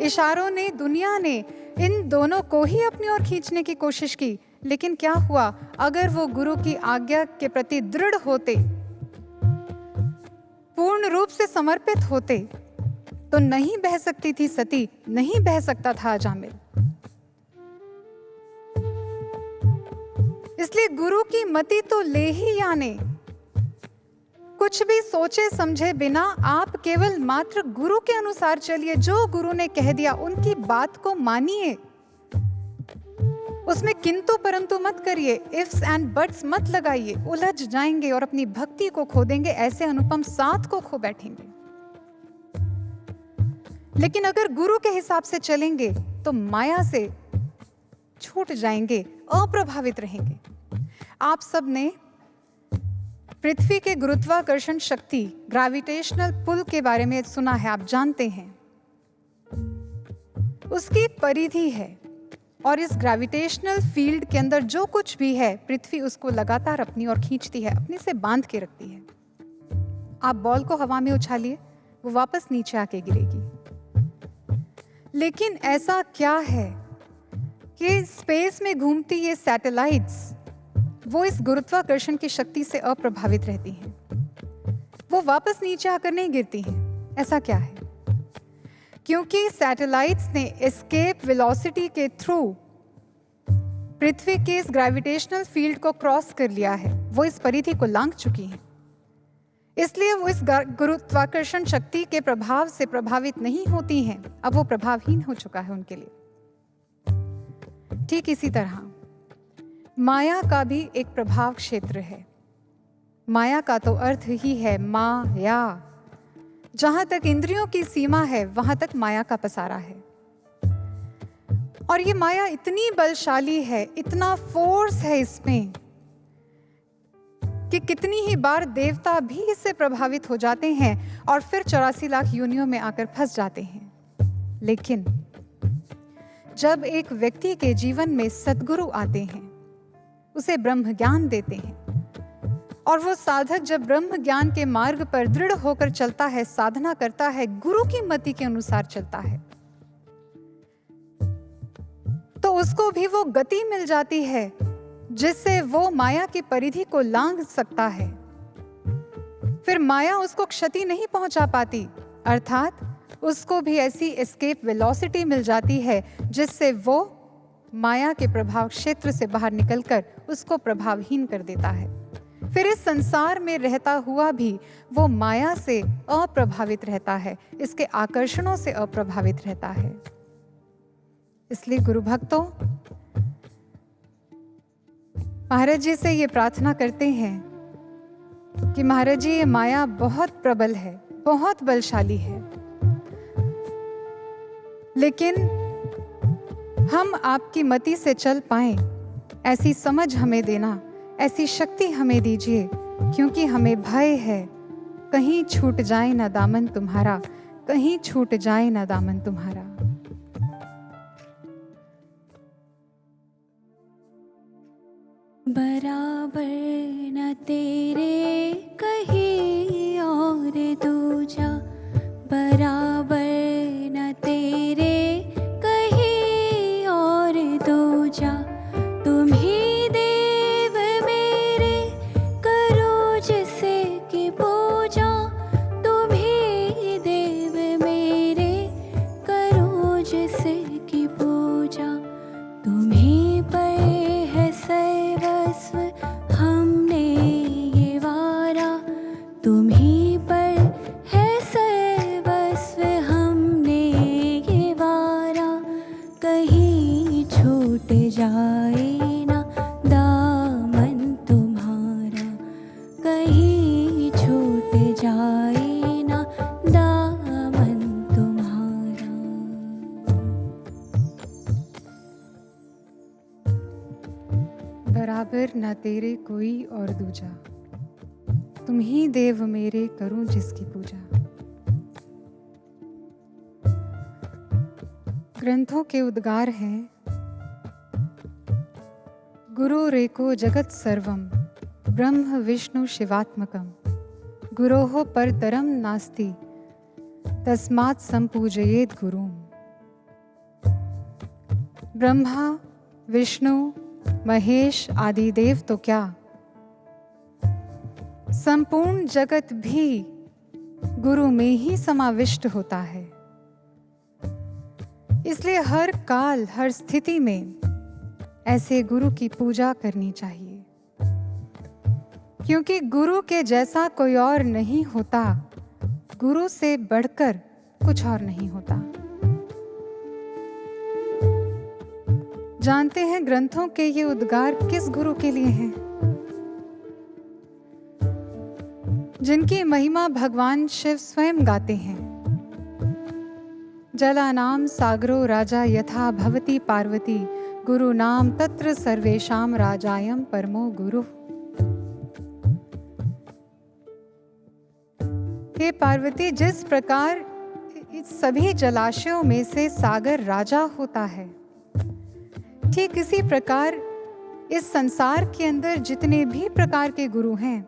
इशारों ने, दुनिया ने इन दोनों को ही अपनी ओर खींचने की कोशिश की, लेकिन क्या हुआ? अगर वो गुरु की आज्ञा के प्रति दृढ़ होते, पूर्ण रूप से समर्पित होते, तो नहीं बह सकती थी सती, नहीं बह सकता था अजामिल। इसलिए गुरु की मति तो ले ही आने, कुछ भी सोचे समझे बिना आप केवल मात्र गुरु के अनुसार चलिए। जो गुरु ने कह दिया उनकी बात को मानिए, उसमें किंतु परंतु मत करिए, इफ्स एंड बट्स मत लगाइए, उलझ जाएंगे और अपनी भक्ति को खो देंगे, ऐसे अनुपम साथ को खो बैठेंगे। लेकिन अगर गुरु के हिसाब से चलेंगे तो माया से छूट जाएंगे, अप्रभावित रहेंगे। आप सब ने पृथ्वी के गुरुत्वाकर्षण शक्ति, ग्रेविटेशनल पुल के बारे में सुना है, आप जानते हैं। उसकी एक परिधि है और इस ग्रेविटेशनल फील्ड के अंदर जो कुछ भी है, पृथ्वी उसको लगातार अपनी ओर खींचती है, अपने से बांध के रखती है। आप बॉल को हवा में उछालिए, वो वापस नीचे आके गिरेगी। लेकिन ऐसा क्या है कि स्पेस में घूमती ये सैटेलाइट्स वो इस गुरुत्वाकर्षण की शक्ति से अप्रभावित रहती हैं, वो वापस नीचे आकर नहीं गिरती हैं। ऐसा क्या है? क्योंकि सैटेलाइट्स ने एस्केप वेलोसिटी के थ्रू पृथ्वी के इस ग्रेविटेशनल फील्ड को क्रॉस कर लिया है, वो इस परिधि को लांघ चुकी हैं। इसलिए वो इस गुरुत्वाकर्षण शक्ति के प्रभाव से प्रभावित नहीं होती हैं। अब वो प्रभावहीन हो चुका है उनके लिए। ठीक इसी तरह माया का भी एक प्रभाव क्षेत्र है। माया का तो अर्थ ही है माया। जहां तक इंद्रियों की सीमा है वहां तक माया का पसारा है। और ये माया इतनी बलशाली है, इतना फोर्स है इसमें कि कितनी ही बार देवता भी इससे प्रभावित हो जाते हैं और फिर 84 लाख योनियों में आकर फंस जाते हैं। लेकिन जब एक व्यक्ति के जीवन में सद्गुरु आते हैं, उसे ब्रह्म ज्ञान देते हैं, और वो साधक जब ब्रह्म ज्ञान के मार्ग पर दृढ़ होकर चलता है, साधना करता है, गुरु की मति के अनुसार चलता है, तो उसको भी वो गति मिल जाती है जिससे वो माया की परिधि को लांघ सकता है। फिर माया उसको क्षति नहीं पहुंचा पाती, अर्थात उसको भी ऐसी एस्केप वेलोसिटी मिल जाती है जिससे वो माया के प्रभाव क्षेत्र से बाहर निकलकर उसको प्रभावहीन कर देता है। फिर इस संसार में रहता हुआ भी वो माया से अप्रभावित रहता है, इसके आकर्षणों से अप्रभावित रहता है। इसलिए गुरु भक्तों, महाराज जी से ये प्रार्थना करते हैं कि महाराज जी, ये माया बहुत प्रबल है, बहुत बलशाली है, लेकिन हम आपकी मति से चल पाएं ऐसी समझ हमें देना, ऐसी शक्ति हमें दीजिए, क्योंकि हमें भय है कहीं छूट जाए ना दामन तुम्हारा, कहीं छूट जाए ना दामन तुम्हारा। बराबर न तेरे कहीं और दूजा, बराबर न तेरे कहीं और दूजा, तुम ही देव मेरे करो जिसे की पूजा, तुम ही देव मेरे करो जिसे की पूजा, तुम ही पर है सर्वस्व हमने ये वारा, तुम ही पर है सर्वस्व हमने ये वारा, कहीं छूट जाए ना दामन तुम्हारा, कहीं छूट जाए ना दामन तुम्हारा। बराबर न तेरे कोई और दूजा, तुम ही देव मेरे करूं जिसकी पूजा। ग्रंथों के उद्गार हैं, गुरु रेको जगत सर्वम ब्रह्म विष्णु शिवात्मकम, गुरोः परतरम नास्ति तस्मात् संपूजयेत् गुरुम। ब्रह्मा, विष्णु, महेश आदि देव तो क्या, संपूर्ण जगत भी गुरु में ही समाविष्ट होता है। इसलिए हर काल, हर स्थिति में ऐसे गुरु की पूजा करनी चाहिए, क्योंकि गुरु के जैसा कोई और नहीं होता, गुरु से बढ़कर कुछ और नहीं होता। जानते हैं ग्रंथों के ये उद्गार किस गुरु के लिए हैं? जिनकी महिमा भगवान शिव स्वयं गाते हैं। जलानाम सागरो राजा यथा भवती पार्वती, गुरु नाम तत्र सर्वेषाम राजायम परमो गुरु। हे पार्वती, जिस प्रकार इस सभी जलाशयों में से सागर राजा होता है, ठीक इसी प्रकार इस संसार के अंदर जितने भी प्रकार के गुरु हैं,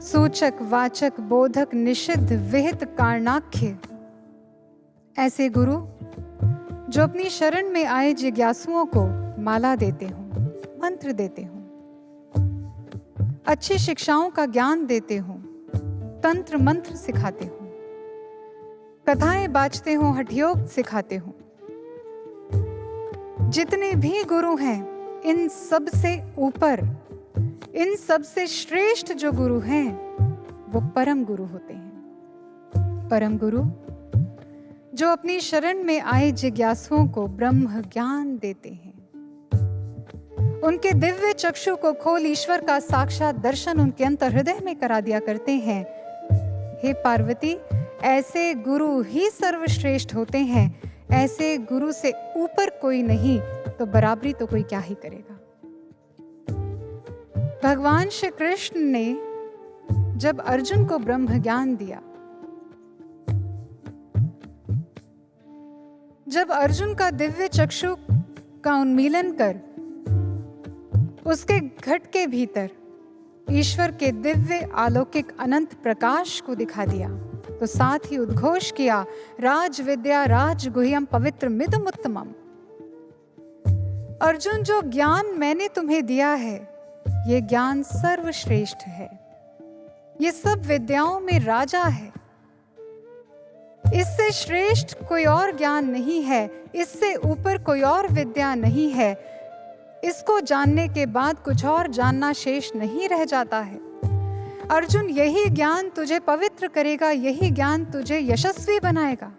सूचक, वाचक, बोधक, निषिद्ध, विहित, कारणाख्य, ऐसे गुरु जो अपनी शरण में आए जिज्ञासुओं को माला देते हों, मंत्र देते हों, अच्छी शिक्षाओं का ज्ञान देते हों, तंत्र मंत्र सिखाते हों, कथाएं बाजते हों, हठयोग सिखाते हों। जितने भी गुरु हैं, इन सब से ऊपर, इन सब से श्रेष्ठ जो गुरु हैं वो परम गुरु होते हैं। परम गुरु जो अपनी शरण में आए जिज्ञासुओं को ब्रह्म ज्ञान देते हैं, उनके दिव्य चक्षु को खोल ईश्वर का साक्षात दर्शन उनके अंतर हृदय में करा दिया करते हैं। हे पार्वती, ऐसे गुरु ही सर्वश्रेष्ठ होते हैं। ऐसे गुरु से ऊपर कोई नहीं, तो बराबरी तो कोई क्या ही करेगा। भगवान श्री कृष्ण ने जब अर्जुन को ब्रह्म ज्ञान दिया, जब अर्जुन का दिव्य चक्षु का उन्मीलन कर उसके घट के भीतर ईश्वर के दिव्य अलौकिक अनंत प्रकाश को दिखा दिया, तो साथ ही उद्घोष किया, राज विद्या राज गुह्यम पवित्र मिदम उत्तमम। अर्जुन, जो ज्ञान मैंने तुम्हें दिया है, ये ज्ञान सर्वश्रेष्ठ है। ये सब विद्याओं में राजा है। इससे श्रेष्ठ कोई और ज्ञान नहीं है, इससे ऊपर कोई और विद्या नहीं है। इसको जानने के बाद कुछ और जानना शेष नहीं रह जाता है। अर्जुन, यही ज्ञान तुझे पवित्र करेगा, यही ज्ञान तुझे यशस्वी बनाएगा।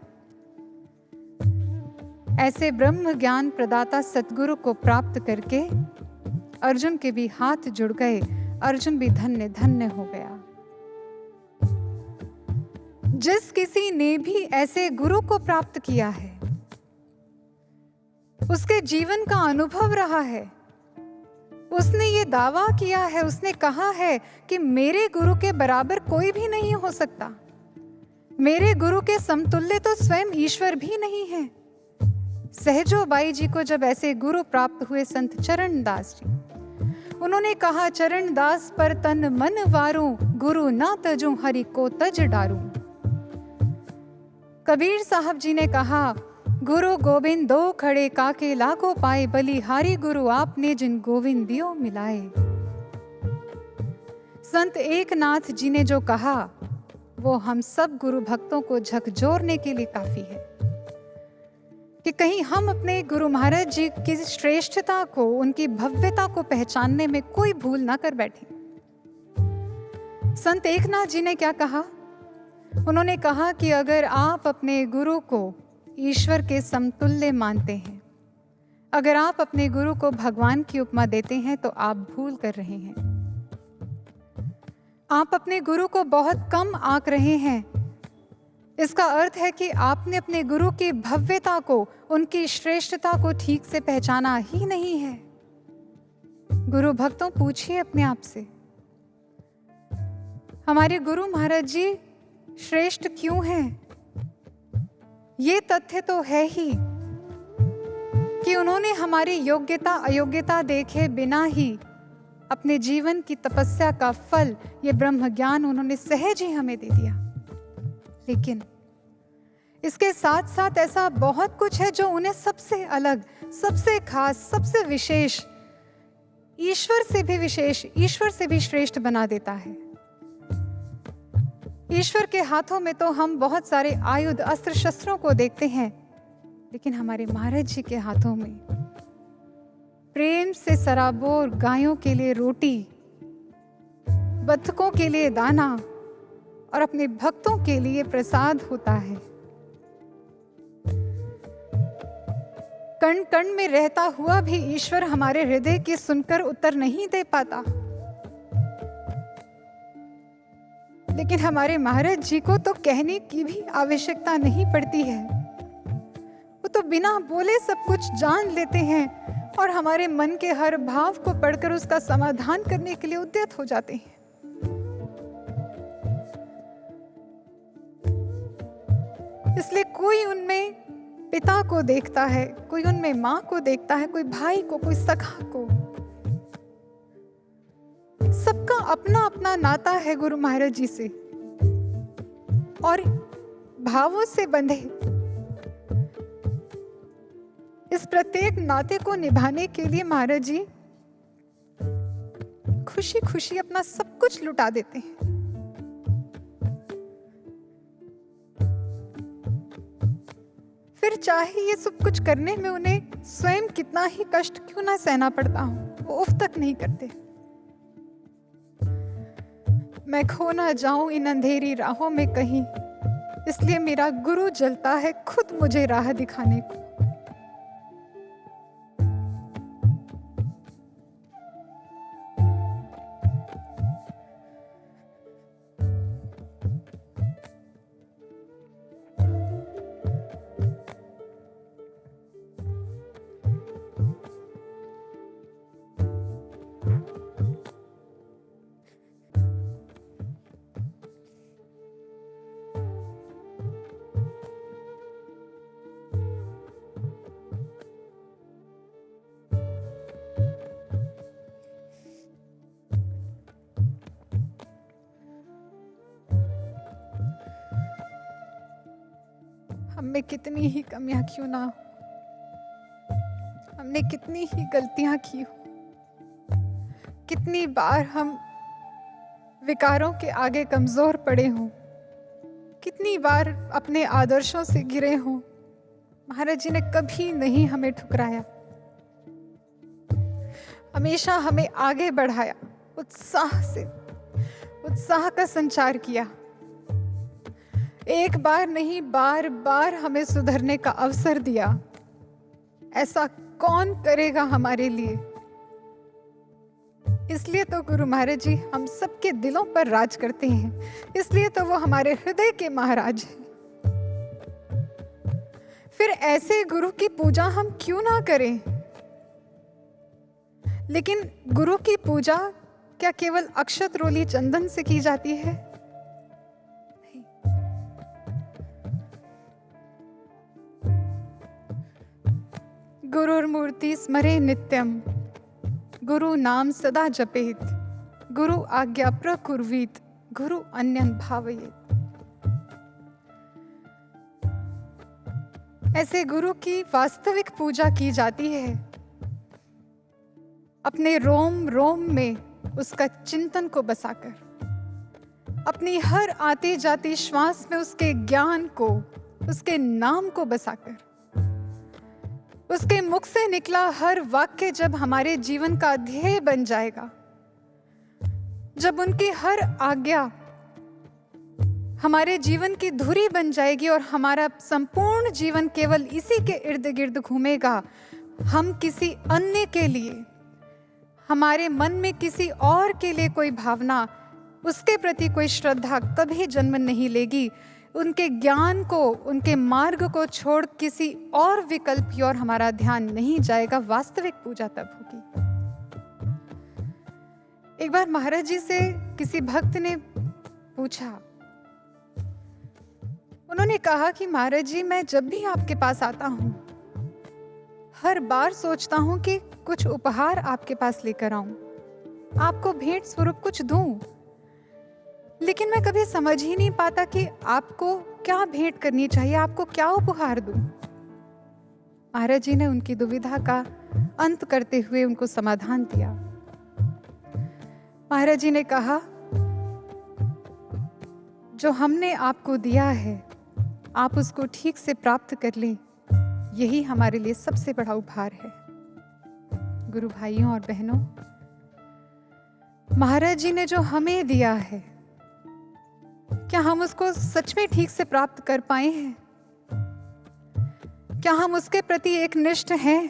ऐसे ब्रह्म ज्ञान प्रदाता सतगुरु को प्राप्त करके अर्जुन के भी हाथ जुड़ गए। अर्जुन भी धन्य धन्य हो गया। जिस किसी ने भी ऐसे गुरु को प्राप्त किया है, उसके जीवन का अनुभव रहा है, उसने ये दावा किया है, उसने कहा है कि मेरे गुरु के बराबर कोई भी नहीं हो सकता, मेरे गुरु के समतुल्य तो स्वयं ईश्वर भी नहीं है। सहजो बाई जी को जब ऐसे गुरु प्राप्त हुए संत चरण दास जी, उन्होंने कहा, चरण दास पर तन मन वारूं, गुरु ना तजूं हरि को तज डारूं। कबीर साहब जी ने कहा, गुरु गोविंद दो खड़े काके लाखों पाए, बलिहारी गुरु आपने जिन गोविंद दियो मिलाए। संत एकनाथ जी ने जो कहा वो हम सब गुरु भक्तों को झकझोरने के लिए काफी है कि कहीं हम अपने गुरु महाराज जी की श्रेष्ठता को, उनकी भव्यता को पहचानने में कोई भूल ना कर बैठे। संत एकनाथ जी ने क्या कहा? उन्होंने कहा कि अगर आप अपने गुरु को ईश्वर के समतुल्य मानते हैं, अगर आप अपने गुरु को भगवान की उपमा देते हैं, तो आप भूल कर रहे हैं। आप अपने गुरु को बहुत कम आंक रहे हैं। इसका अर्थ है कि आपने अपने गुरु की भव्यता को, उनकी श्रेष्ठता को ठीक से पहचाना ही नहीं है। गुरु भक्तों, पूछिए अपने आप से, हमारे गुरु महाराज जी श्रेष्ठ क्यों हैं? ये तथ्य तो है ही कि उन्होंने हमारी योग्यता अयोग्यता देखे बिना ही अपने जीवन की तपस्या का फल, ये ब्रह्म ज्ञान उन्होंने सहज ही हमें दे दिया। लेकिन इसके साथ साथ ऐसा बहुत कुछ है जो उन्हें सबसे अलग, सबसे खास, सबसे विशेष, ईश्वर से भी विशेष, ईश्वर से भी श्रेष्ठ बना देता है। ईश्वर के हाथों में तो हम बहुत सारे आयुध, अस्त्र शस्त्रों को देखते हैं, लेकिन हमारे महाराज जी के हाथों में प्रेम से सराबोर गायों के लिए रोटी, बत्तखों के लिए दाना और अपने भक्तों के लिए प्रसाद होता है। कण कण में रहता हुआ भी ईश्वर हमारे हृदय की सुनकर उत्तर नहीं दे पाता, लेकिन हमारे महाराज जी को तो कहने की भी आवश्यकता नहीं पड़ती है। वो तो बिना बोले सब कुछ जान लेते हैं और हमारे मन के हर भाव को पढ़कर उसका समाधान करने के लिए उद्यत हो जाते हैं। इसलिए कोई उनमें पिता को देखता है, कोई उनमें माँ को देखता है, कोई भाई को, कोई सखा को। सबका अपना अपना नाता है गुरु महाराज जी से और भावों से बंधे इस प्रत्येक नाते को निभाने के लिए महाराज जी खुशी खुशी अपना सब कुछ लुटा देते हैं। फिर चाहे ये सब कुछ करने में उन्हें स्वयं कितना ही कष्ट क्यों ना सहना पड़ता हो, वो उफ तक नहीं करते। मैं खो ना जाऊं इन अंधेरी राहों में कहीं, इसलिए मेरा गुरु जलता है खुद मुझे राह दिखाने को। हम में कितनी ही कमियां क्यों ना हो, हमने कितनी ही गलतियां की हो, कितनी बार हम विकारों के आगे कमजोर पड़े हों, कितनी बार अपने आदर्शों से गिरे हों, महाराज जी ने कभी नहीं हमें ठुकराया, हमेशा हमें आगे बढ़ाया, उत्साह से उत्साह का संचार किया। एक बार नहीं बार बार हमें सुधरने का अवसर दिया। ऐसा कौन करेगा हमारे लिए? इसलिए तो गुरु महाराज जी हम सबके दिलों पर राज करते हैं, इसलिए तो वो हमारे हृदय के महाराज हैं। फिर ऐसे गुरु की पूजा हम क्यों ना करें? लेकिन गुरु की पूजा क्या केवल अक्षत रोली चंदन से की जाती है? गुरुर्मूर्ति स्मरे नित्यम, गुरु नाम सदा जपेत, गुरु आज्ञा प्रकुर्वीत, गुरु अन्यन भावयेत। ऐसे गुरु की वास्तविक पूजा की जाती है। अपने रोम रोम में उसका चिंतन को बसाकर, अपनी हर आते जाते श्वास में उसके ज्ञान को, उसके नाम को बसाकर, उसके मुख से निकला हर वाक्य जब हमारे जीवन का ध्येय बन जाएगा, जब उनकी हर आज्ञा हमारे जीवन की धुरी बन जाएगी और हमारा संपूर्ण जीवन केवल इसी के इर्द गिर्द घूमेगा, हम किसी अन्य के लिए, हमारे मन में किसी और के लिए कोई भावना, उसके प्रति कोई श्रद्धा कभी जन्म नहीं लेगी। उनके ज्ञान को, उनके मार्ग को छोड़ किसी और विकल्प की ओर हमारा ध्यान नहीं जाएगा। वास्तविक पूजा तब होगी। एक बार महाराज जी से किसी भक्त ने पूछा, उन्होंने कहा कि महाराज जी मैं जब भी आपके पास आता हूं, हर बार सोचता हूं कि कुछ उपहार आपके पास लेकर आऊं, आपको भेंट स्वरूप कुछ दूं, लेकिन मैं कभी समझ ही नहीं पाता कि आपको क्या भेंट करनी चाहिए, आपको क्या उपहार दूं। महाराज जी ने उनकी दुविधा का अंत करते हुए उनको समाधान दिया। महाराज जी ने कहा, जो हमने आपको दिया है आप उसको ठीक से प्राप्त कर लें, यही हमारे लिए सबसे बड़ा उपहार है। गुरु भाइयों और बहनों, महाराज जी ने जो हमें दिया है, क्या हम उसको सच में ठीक से प्राप्त कर पाए हैं? क्या हम उसके प्रति एक निष्ठ हैं?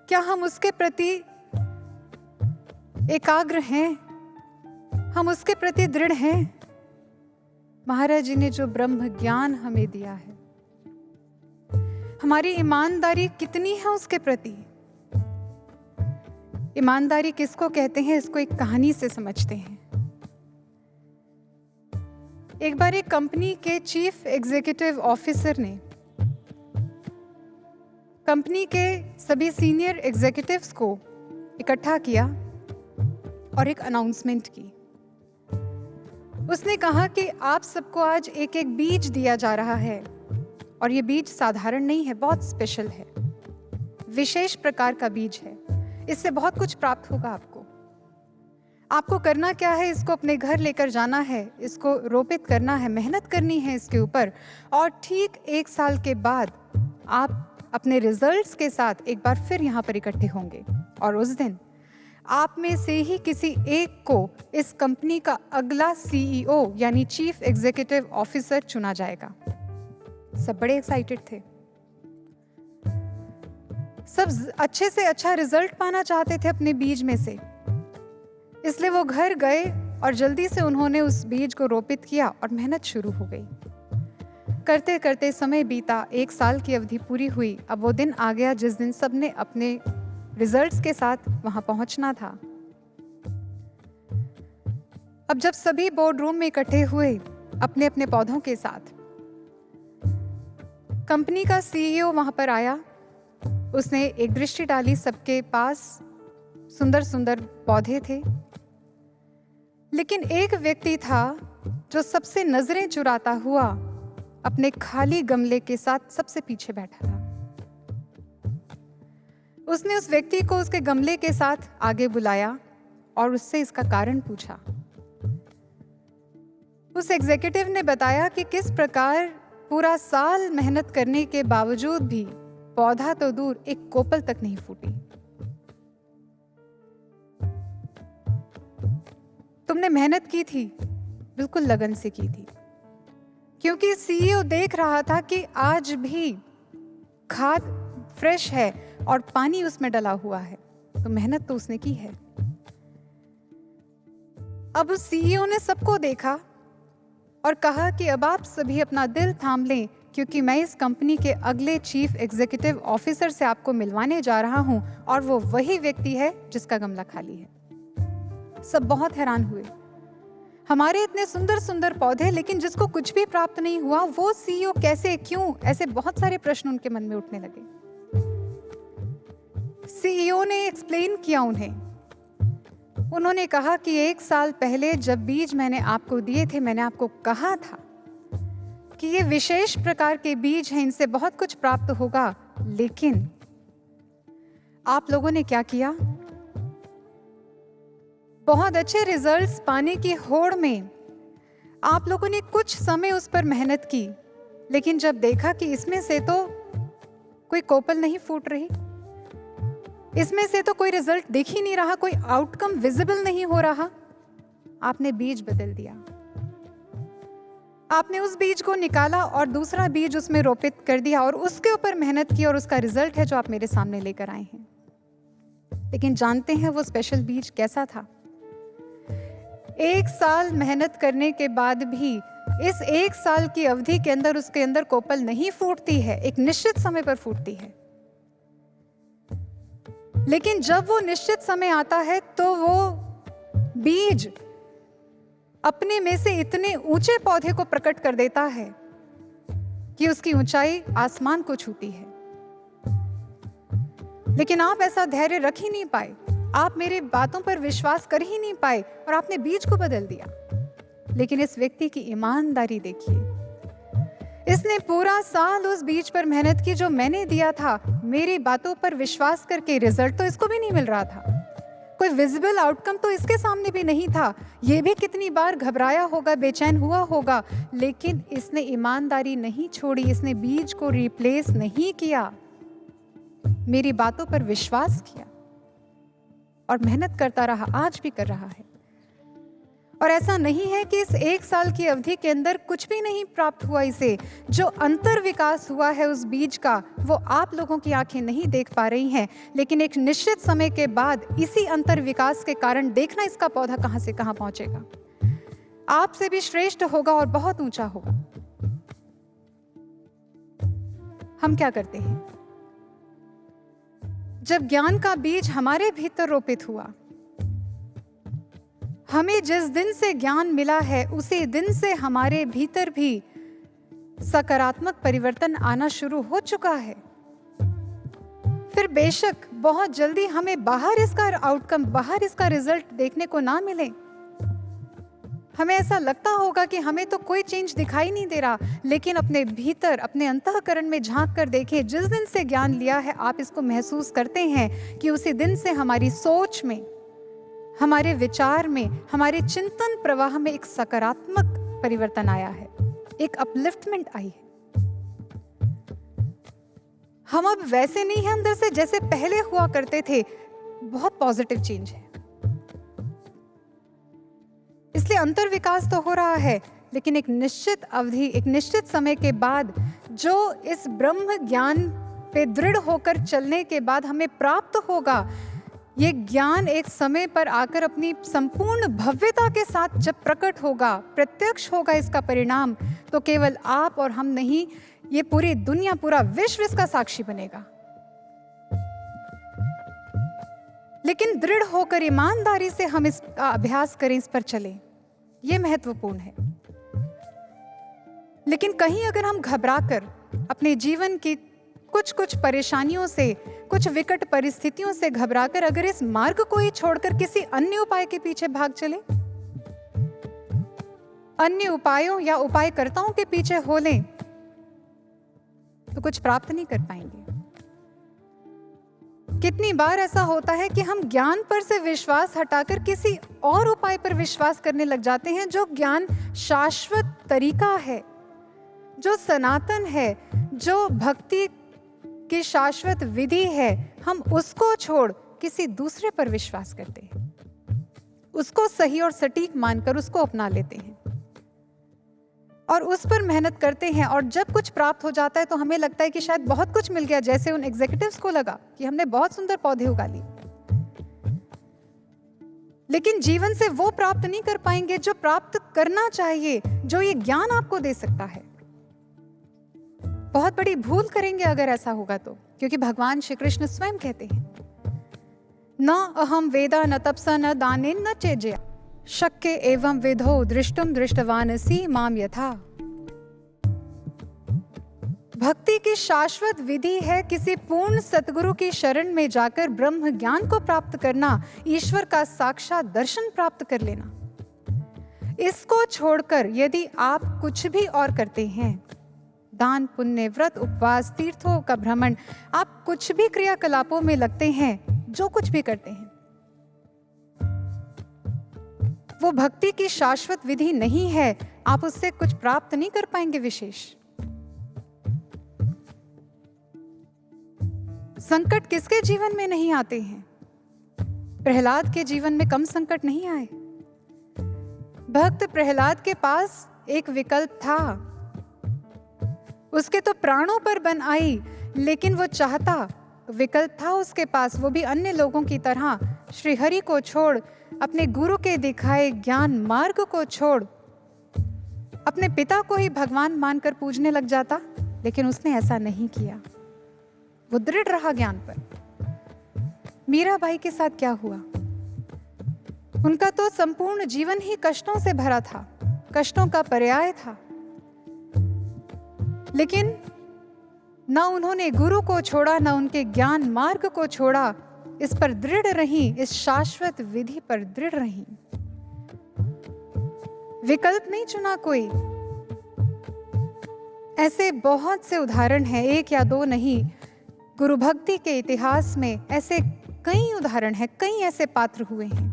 क्या हम उसके प्रति एकाग्र हैं? हम उसके प्रति दृढ़ हैं? महाराज जी ने जो ब्रह्म ज्ञान हमें दिया है, हमारी ईमानदारी कितनी है उसके प्रति? ईमानदारी किसको कहते हैं, इसको एक कहानी से समझते हैं। एक बार एक कंपनी के चीफ एग्जीक्यूटिव ऑफिसर ने कंपनी के सभी सीनियर एग्जीक्यूटिव्स को इकट्ठा किया और एक अनाउंसमेंट की। उसने कहा कि आप सबको आज एक एक बीज दिया जा रहा है और ये बीज साधारण नहीं है, बहुत स्पेशल है, विशेष प्रकार का बीज है। इससे बहुत कुछ प्राप्त होगा आपको। आपको करना क्या है, इसको अपने घर लेकर जाना है, इसको रोपित करना है, मेहनत करनी है इसके ऊपर, और ठीक 1 साल के बाद आप अपने रिजल्ट्स के साथ एक बार फिर यहाँ पर इकट्ठे होंगे और उस दिन आप में से ही किसी एक को इस कंपनी का अगला सीईओ यानी चीफ एग्जीक्यूटिव ऑफिसर चुना जाएगा। सब बड़े एक्साइटेड थे, सब अच्छे से अच्छा रिजल्ट पाना चाहते थे अपने बीज में से। इसलिए वो घर गए और जल्दी से उन्होंने उस बीज को रोपित किया और मेहनत शुरू हो गई। करते करते समय बीता, 1 साल की अवधि पूरी हुई। अब वो दिन आ गया जिस दिन सबने अपने रिजल्ट्स के साथ वहां पहुंचना था। अब जब सभी बोर्ड रूम में इकट्ठे हुए अपने अपने पौधों के साथ, कंपनी का सीईओ वहां पर आया। उसने एक दृष्टि डाली, सबके पास सुंदर सुंदर पौधे थे, लेकिन एक व्यक्ति था जो सबसे नजरें चुराता हुआ अपने खाली गमले के साथ सबसे पीछे बैठा था। उसने उस व्यक्ति को उसके गमले के साथ आगे बुलाया और उससे इसका कारण पूछा। उस एग्जीक्यूटिव ने बताया कि किस प्रकार पूरा साल मेहनत करने के बावजूद भी पौधा तो दूर, एक कोपल तक नहीं फूटी। तुमने मेहनत की थी, बिल्कुल लगन से की थी, क्योंकि सीईओ देख रहा था कि आज भी खाद फ्रेश है और पानी उसमें डला हुआ है, तो मेहनत तो उसने की है। अब उस सीईओ ने सबको देखा और कहा कि अब आप सभी अपना दिल थाम लें, क्योंकि मैं इस कंपनी के अगले चीफ एग्जीक्यूटिव ऑफिसर से आपको मिलवाने जा रहा हूं और वो वही व्यक्ति है जिसका गमला खाली है। सब बहुत हैरान हुए। हमारे इतने सुंदर सुंदर पौधे, लेकिन जिसको कुछ भी प्राप्त नहीं हुआ, वो सीईओ कैसे, क्यों? ऐसे बहुत सारे प्रश्न उनके मन में उठने लगे। सीईओ ने एक्सप्लेन किया उन्होंने कहा कि 1 साल पहले जब बीज मैंने आपको दिए थे, मैंने आपको कहा था कि ये विशेष प्रकार के बीज हैं, इनसे बहुत कुछ प्राप्त होगा, लेकिन आप लोगों ने क्या किया? बहुत अच्छे रिजल्ट्स पाने की होड़ में आप लोगों ने कुछ समय उस पर मेहनत की, लेकिन जब देखा कि इसमें से तो कोई कोपल नहीं फूट रही, इसमें से तो कोई रिजल्ट दिख ही नहीं रहा, कोई आउटकम विजिबल नहीं हो रहा, आपने बीज बदल दिया। आपने उस बीज को निकाला और दूसरा बीज उसमें रोपित कर दिया और उसके ऊपर मेहनत की, और उसका रिजल्ट है जो आप मेरे सामने लेकर आए हैं। लेकिन जानते हैं वो स्पेशल बीज कैसा था? 1 साल मेहनत करने के बाद भी इस 1 साल की अवधि के अंदर उसके अंदर कोपल नहीं फूटती है, एक निश्चित समय पर फूटती है। लेकिन जब वो निश्चित समय आता है तो वो बीज अपने में से इतने ऊंचे पौधे को प्रकट कर देता है कि उसकी ऊंचाई आसमान को छूती है। लेकिन आप ऐसा धैर्य रख ही नहीं पाए, आप मेरे बातों पर विश्वास कर ही नहीं पाए और आपने बीज को बदल दिया। लेकिन इस व्यक्ति की ईमानदारी देखिए, इसने पूरा साल उस बीज पर मेहनत की जो मैंने दिया था, मेरी बातों पर विश्वास करके रिजल्ट तो इसको भी नहीं मिल रहा था, कोई विजिबल आउटकम तो इसके सामने भी नहीं था। ये भी कितनी बार घबराया होगा, बेचैन हुआ होगा, लेकिन इसने ईमानदारी नहीं छोड़ी, इसने बीज को रिप्लेस नहीं किया, मेरी बातों पर विश्वास किया और मेहनत करता रहा, आज भी कर रहा है। और ऐसा नहीं है कि इस 1 साल की अवधि के अंदर कुछ भी नहीं प्राप्त हुआ इसे। जो अंतर विकास हुआ है उस बीज का, वो आप लोगों की आंखें नहीं देख पा रही हैं, लेकिन एक निश्चित समय के बाद इसी अंतर विकास के कारण देखना इसका पौधा कहां से कहां पहुंचेगा, आपसे भी श्रेष्ठ होगा और बहुत ऊंचा होगा। हम क्या करते हैं? जब ज्ञान का बीज हमारे भीतर रोपित हुआ, हमें जिस दिन से ज्ञान मिला है उसी दिन से हमारे भीतर भी सकारात्मक परिवर्तन आना शुरू हो चुका है। फिर बेशक बहुत जल्दी हमें बाहर इसका आउटकम, बाहर इसका रिजल्ट देखने को ना मिले, हमें ऐसा लगता होगा कि हमें तो कोई चेंज दिखाई नहीं दे रहा, लेकिन अपने भीतर, अपने अंतःकरण में झांक कर देखें, जिस दिन से ज्ञान लिया है आप इसको महसूस करते हैं कि उसी दिन से हमारी सोच में, हमारे विचार में, हमारे चिंतन प्रवाह में एक सकारात्मक परिवर्तन आया है, एक अपलिफ्टमेंट आई है। हम अब वैसे नहीं हैं अंदर से जैसे पहले हुआ करते थे, बहुत पॉजिटिव चेंज है। इसलिए अंतर विकास तो हो रहा है, लेकिन एक निश्चित अवधि, एक निश्चित समय के बाद जो इस ब्रह्म ज्ञान पे दृढ़ होकर चलने के बाद हमें प्राप्त होगा, ये ज्ञान एक समय पर आकर अपनी संपूर्ण भव्यता के साथ जब प्रकट होगा, प्रत्यक्ष होगा इसका परिणाम, तो केवल आप और हम नहीं, ये पूरी दुनिया, पूरा विश्व इसका साक्षी बनेगा। लेकिन दृढ़ होकर ईमानदारी से हम इसका अभ्यास करें, इस पर चलें, यह महत्वपूर्ण है। लेकिन कहीं अगर हम घबराकर अपने जीवन की कुछ परेशानियों से, कुछ विकट परिस्थितियों से घबराकर अगर इस मार्ग को ही छोड़कर किसी अन्य उपाय के पीछे भाग चले, अन्य उपायों या उपायकर्ताओं के पीछे हो लें, तो कुछ प्राप्त नहीं कर पाएंगे। कितनी बार ऐसा होता है कि हम ज्ञान पर से विश्वास हटाकर किसी और उपाय पर विश्वास करने लग जाते हैं, जो ज्ञान शाश्वत तरीका है, जो सनातन है, जो भक्ति की शाश्वत विधि है, हम उसको छोड़ किसी दूसरे पर विश्वास करते हैं, उसको सही और सटीक मानकर उसको अपना लेते हैं और उस पर मेहनत करते हैं। और जब कुछ प्राप्त हो जाता है तो हमें लगता है कि शायद बहुत कुछ मिल गया, जैसे उन एग्जीक्यूटिव्स को लगा कि हमने बहुत सुंदर पौधे उगा लिए, लेकिन जीवन से वो प्राप्त नहीं कर पाएंगे जो प्राप्त करना चाहिए, जो ये ज्ञान आपको दे सकता है। बहुत बड़ी भूल करेंगे अगर ऐसा होगा तो, क्योंकि भगवान श्री कृष्ण स्वयं कहते हैं, न अहम वेदा न तपसा न दाने न चेजया शक्य एवं विधो दृष्टुम दृष्टवानसी माम यथा। भक्ति की शाश्वत विधि है किसी पूर्ण सतगुरु की शरण में जाकर ब्रह्म ज्ञान को प्राप्त करना, ईश्वर का साक्षात दर्शन प्राप्त कर लेना। इसको छोड़कर यदि आप कुछ भी और करते हैं, दान पुण्य, व्रत उपवास, तीर्थों का भ्रमण, आप कुछ भी क्रियाकलापों में लगते हैं, जो कुछ भी करते हैं, वो भक्ति की शाश्वत विधि नहीं है, आप उससे कुछ प्राप्त नहीं कर पाएंगे विशेष। संकट किसके जीवन में नहीं आते हैं? प्रहलाद के जीवन में कम संकट नहीं आए। भक्त प्रहलाद के पास एक विकल्प था, उसके तो प्राणों पर बन आई, लेकिन वो चाहता, विकल्प था उसके पास, वो भी अन्य लोगों की तरह श्री हरि को छोड़, अपने गुरु के दिखाए ज्ञान मार्ग को छोड़, अपने पिता को ही भगवान मानकर पूजने लग जाता, लेकिन उसने ऐसा नहीं किया, वो दृढ़ रहा ज्ञान पर। मीराबाई के साथ क्या हुआ? उनका तो संपूर्ण जीवन ही कष्टों से भरा था, कष्टों का पर्याय था, लेकिन न उन्होंने गुरु को छोड़ा, न उनके ज्ञान मार्ग को छोड़ा, इस पर दृढ़ रही, इस शाश्वत विधि पर दृढ़ रही, विकल्प नहीं चुना कोई। ऐसे बहुत से उदाहरण हैं, एक या दो नहीं, गुरु भक्ति के इतिहास में ऐसे कई उदाहरण हैं, कई ऐसे पात्र हुए हैं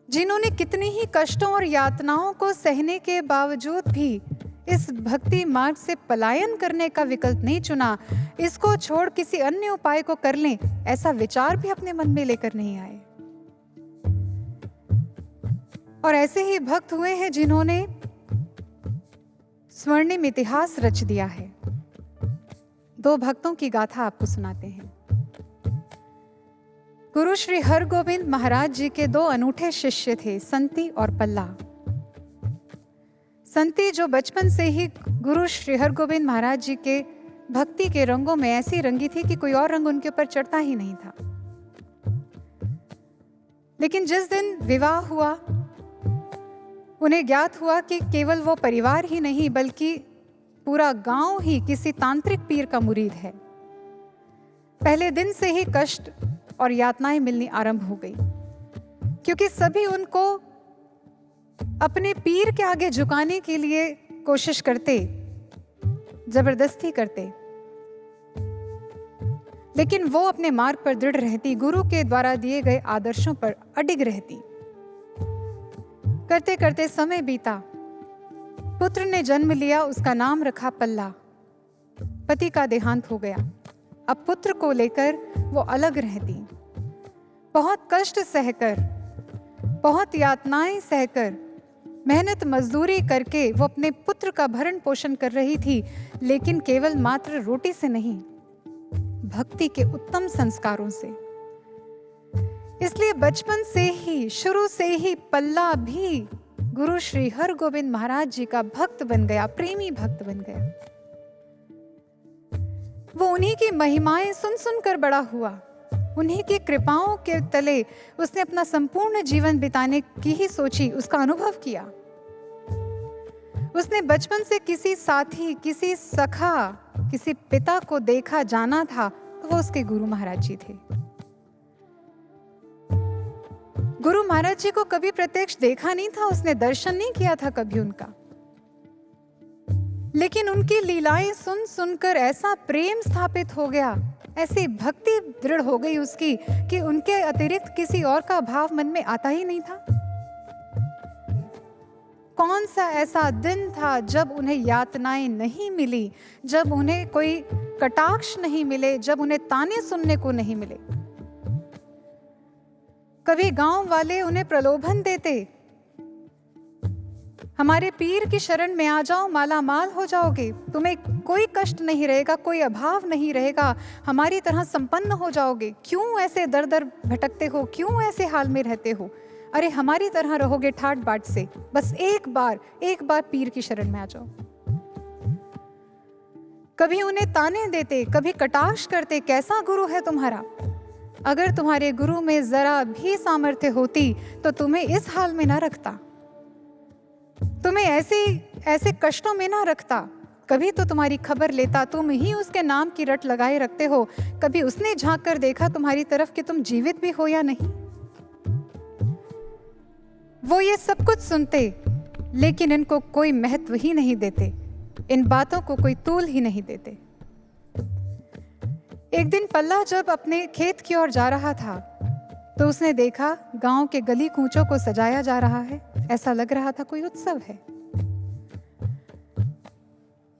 जिन्होंने कितनी ही कष्टों और यातनाओं को सहने के बावजूद भी इस भक्ति मार्ग से पलायन करने का विकल्प नहीं चुना, इसको छोड़ किसी अन्य उपाय को कर लें, ऐसा विचार भी अपने मन में लेकर नहीं आए। और ऐसे ही भक्त हुए हैं जिन्होंने स्वर्णिम इतिहास रच दिया है। दो भक्तों की गाथा आपको सुनाते हैं। गुरु श्री हरगोविंद महाराज जी के दो अनूठे शिष्य थे, संती और पल्ला। संती जो बचपन से ही गुरु श्री हरगोविंद महाराज जी के भक्ति के रंगों में ऐसी रंगी थी कि कोई और रंग उनके ऊपर चढ़ता ही नहीं था। लेकिन जिस दिन विवाह हुआ, उन्हें ज्ञात हुआ कि केवल वो परिवार ही नहीं बल्कि पूरा गांव ही किसी तांत्रिक पीर का मुरीद है, पहले दिन से ही कष्ट और यातनाएं मिलनी आरंभ हो गई, क्योंकि सभी उनको अपने पीर के आगे झुकाने के लिए कोशिश करते, जबरदस्ती करते, लेकिन वो अपने मार्ग पर दृढ़ रहती, गुरु के द्वारा दिए गए आदर्शों पर अडिग रहती। करते करते समय बीता, पुत्र ने जन्म लिया, उसका नाम रखा पल्ला। पति का देहांत हो गया, अब पुत्र को लेकर वो अलग रहती। बहुत कष्ट सहकर, बहुत यातनाएं सहकर, मेहनत मजदूरी करके वो अपने पुत्र का भरण पोषण कर रही थी, लेकिन केवल मात्र रोटी से नहीं, भक्ति के उत्तम संस्कारों से। इसलिए बचपन से ही, शुरू से ही पल्ला भी गुरु श्री हरगोविंद महाराज जी का भक्त बन गया, प्रेमी भक्त बन गया। वो उन्हीं की महिमाएं सुन सुनकर बड़ा हुआ, उन्हीं की कृपाओं के तले उसने अपना संपूर्ण जीवन बिताने की ही सोची, उसका अनुभव किया। उसने बचपन से किसी साथी, किसी सखा, किसी पिता को देखा जाना था, तो वो उसके गुरु महाराज जी थे। गुरु महाराज जी को कभी प्रत्यक्ष देखा नहीं था, उसने दर्शन नहीं किया था कभी उनका, लेकिन उनकी लीलाएं सुन सुनकर ऐसा प्रेम स्थापित हो गया, ऐसी भक्ति दृढ़ हो गई उसकी कि उनके अतिरिक्त किसी और का भाव मन में आता ही नहीं था। कौन सा ऐसा दिन था जब उन्हें यातनाएं नहीं मिली, जब उन्हें कोई कटाक्ष नहीं मिले, जब उन्हें ताने सुनने को नहीं मिले। कभी गांव वाले उन्हें प्रलोभन देते, हमारे पीर की शरण में आ जाओ, माला माल हो जाओगे, तुम्हें कोई कष्ट नहीं रहेगा, कोई अभाव नहीं रहेगा, हमारी तरह संपन्न हो जाओगे, क्यों ऐसे दर दर भटकते हो, क्यों ऐसे हाल में रहते हो, अरे हमारी तरह रहोगे ठाट बाट से, बस एक बार पीर की शरण में आ जाओ। कभी उन्हें ताने देते, कभी कटाक्ष करते, कैसा गुरु है तुम्हारा, अगर तुम्हारे गुरु में जरा भी सामर्थ्य होती तो तुम्हें इस हाल में ना रखता, तुम्हें ऐसे कष्टों में ना रखता, कभी तो तुम्हारी खबर लेता, तुम ही उसके नाम की रट लगाए रखते हो, कभी उसने झांक कर देखा तुम्हारी तरफ कि तुम जीवित भी हो या नहीं। वो ये सब कुछ सुनते, लेकिन इनको कोई महत्व ही नहीं देते, इन बातों को कोई तूल ही नहीं देते। एक दिन पल्ला जब अपने खेत की ओर जा रहा था, तो उसने देखा गांव के गली कूचों को सजाया जा रहा है, ऐसा लग रहा था कोई उत्सव है।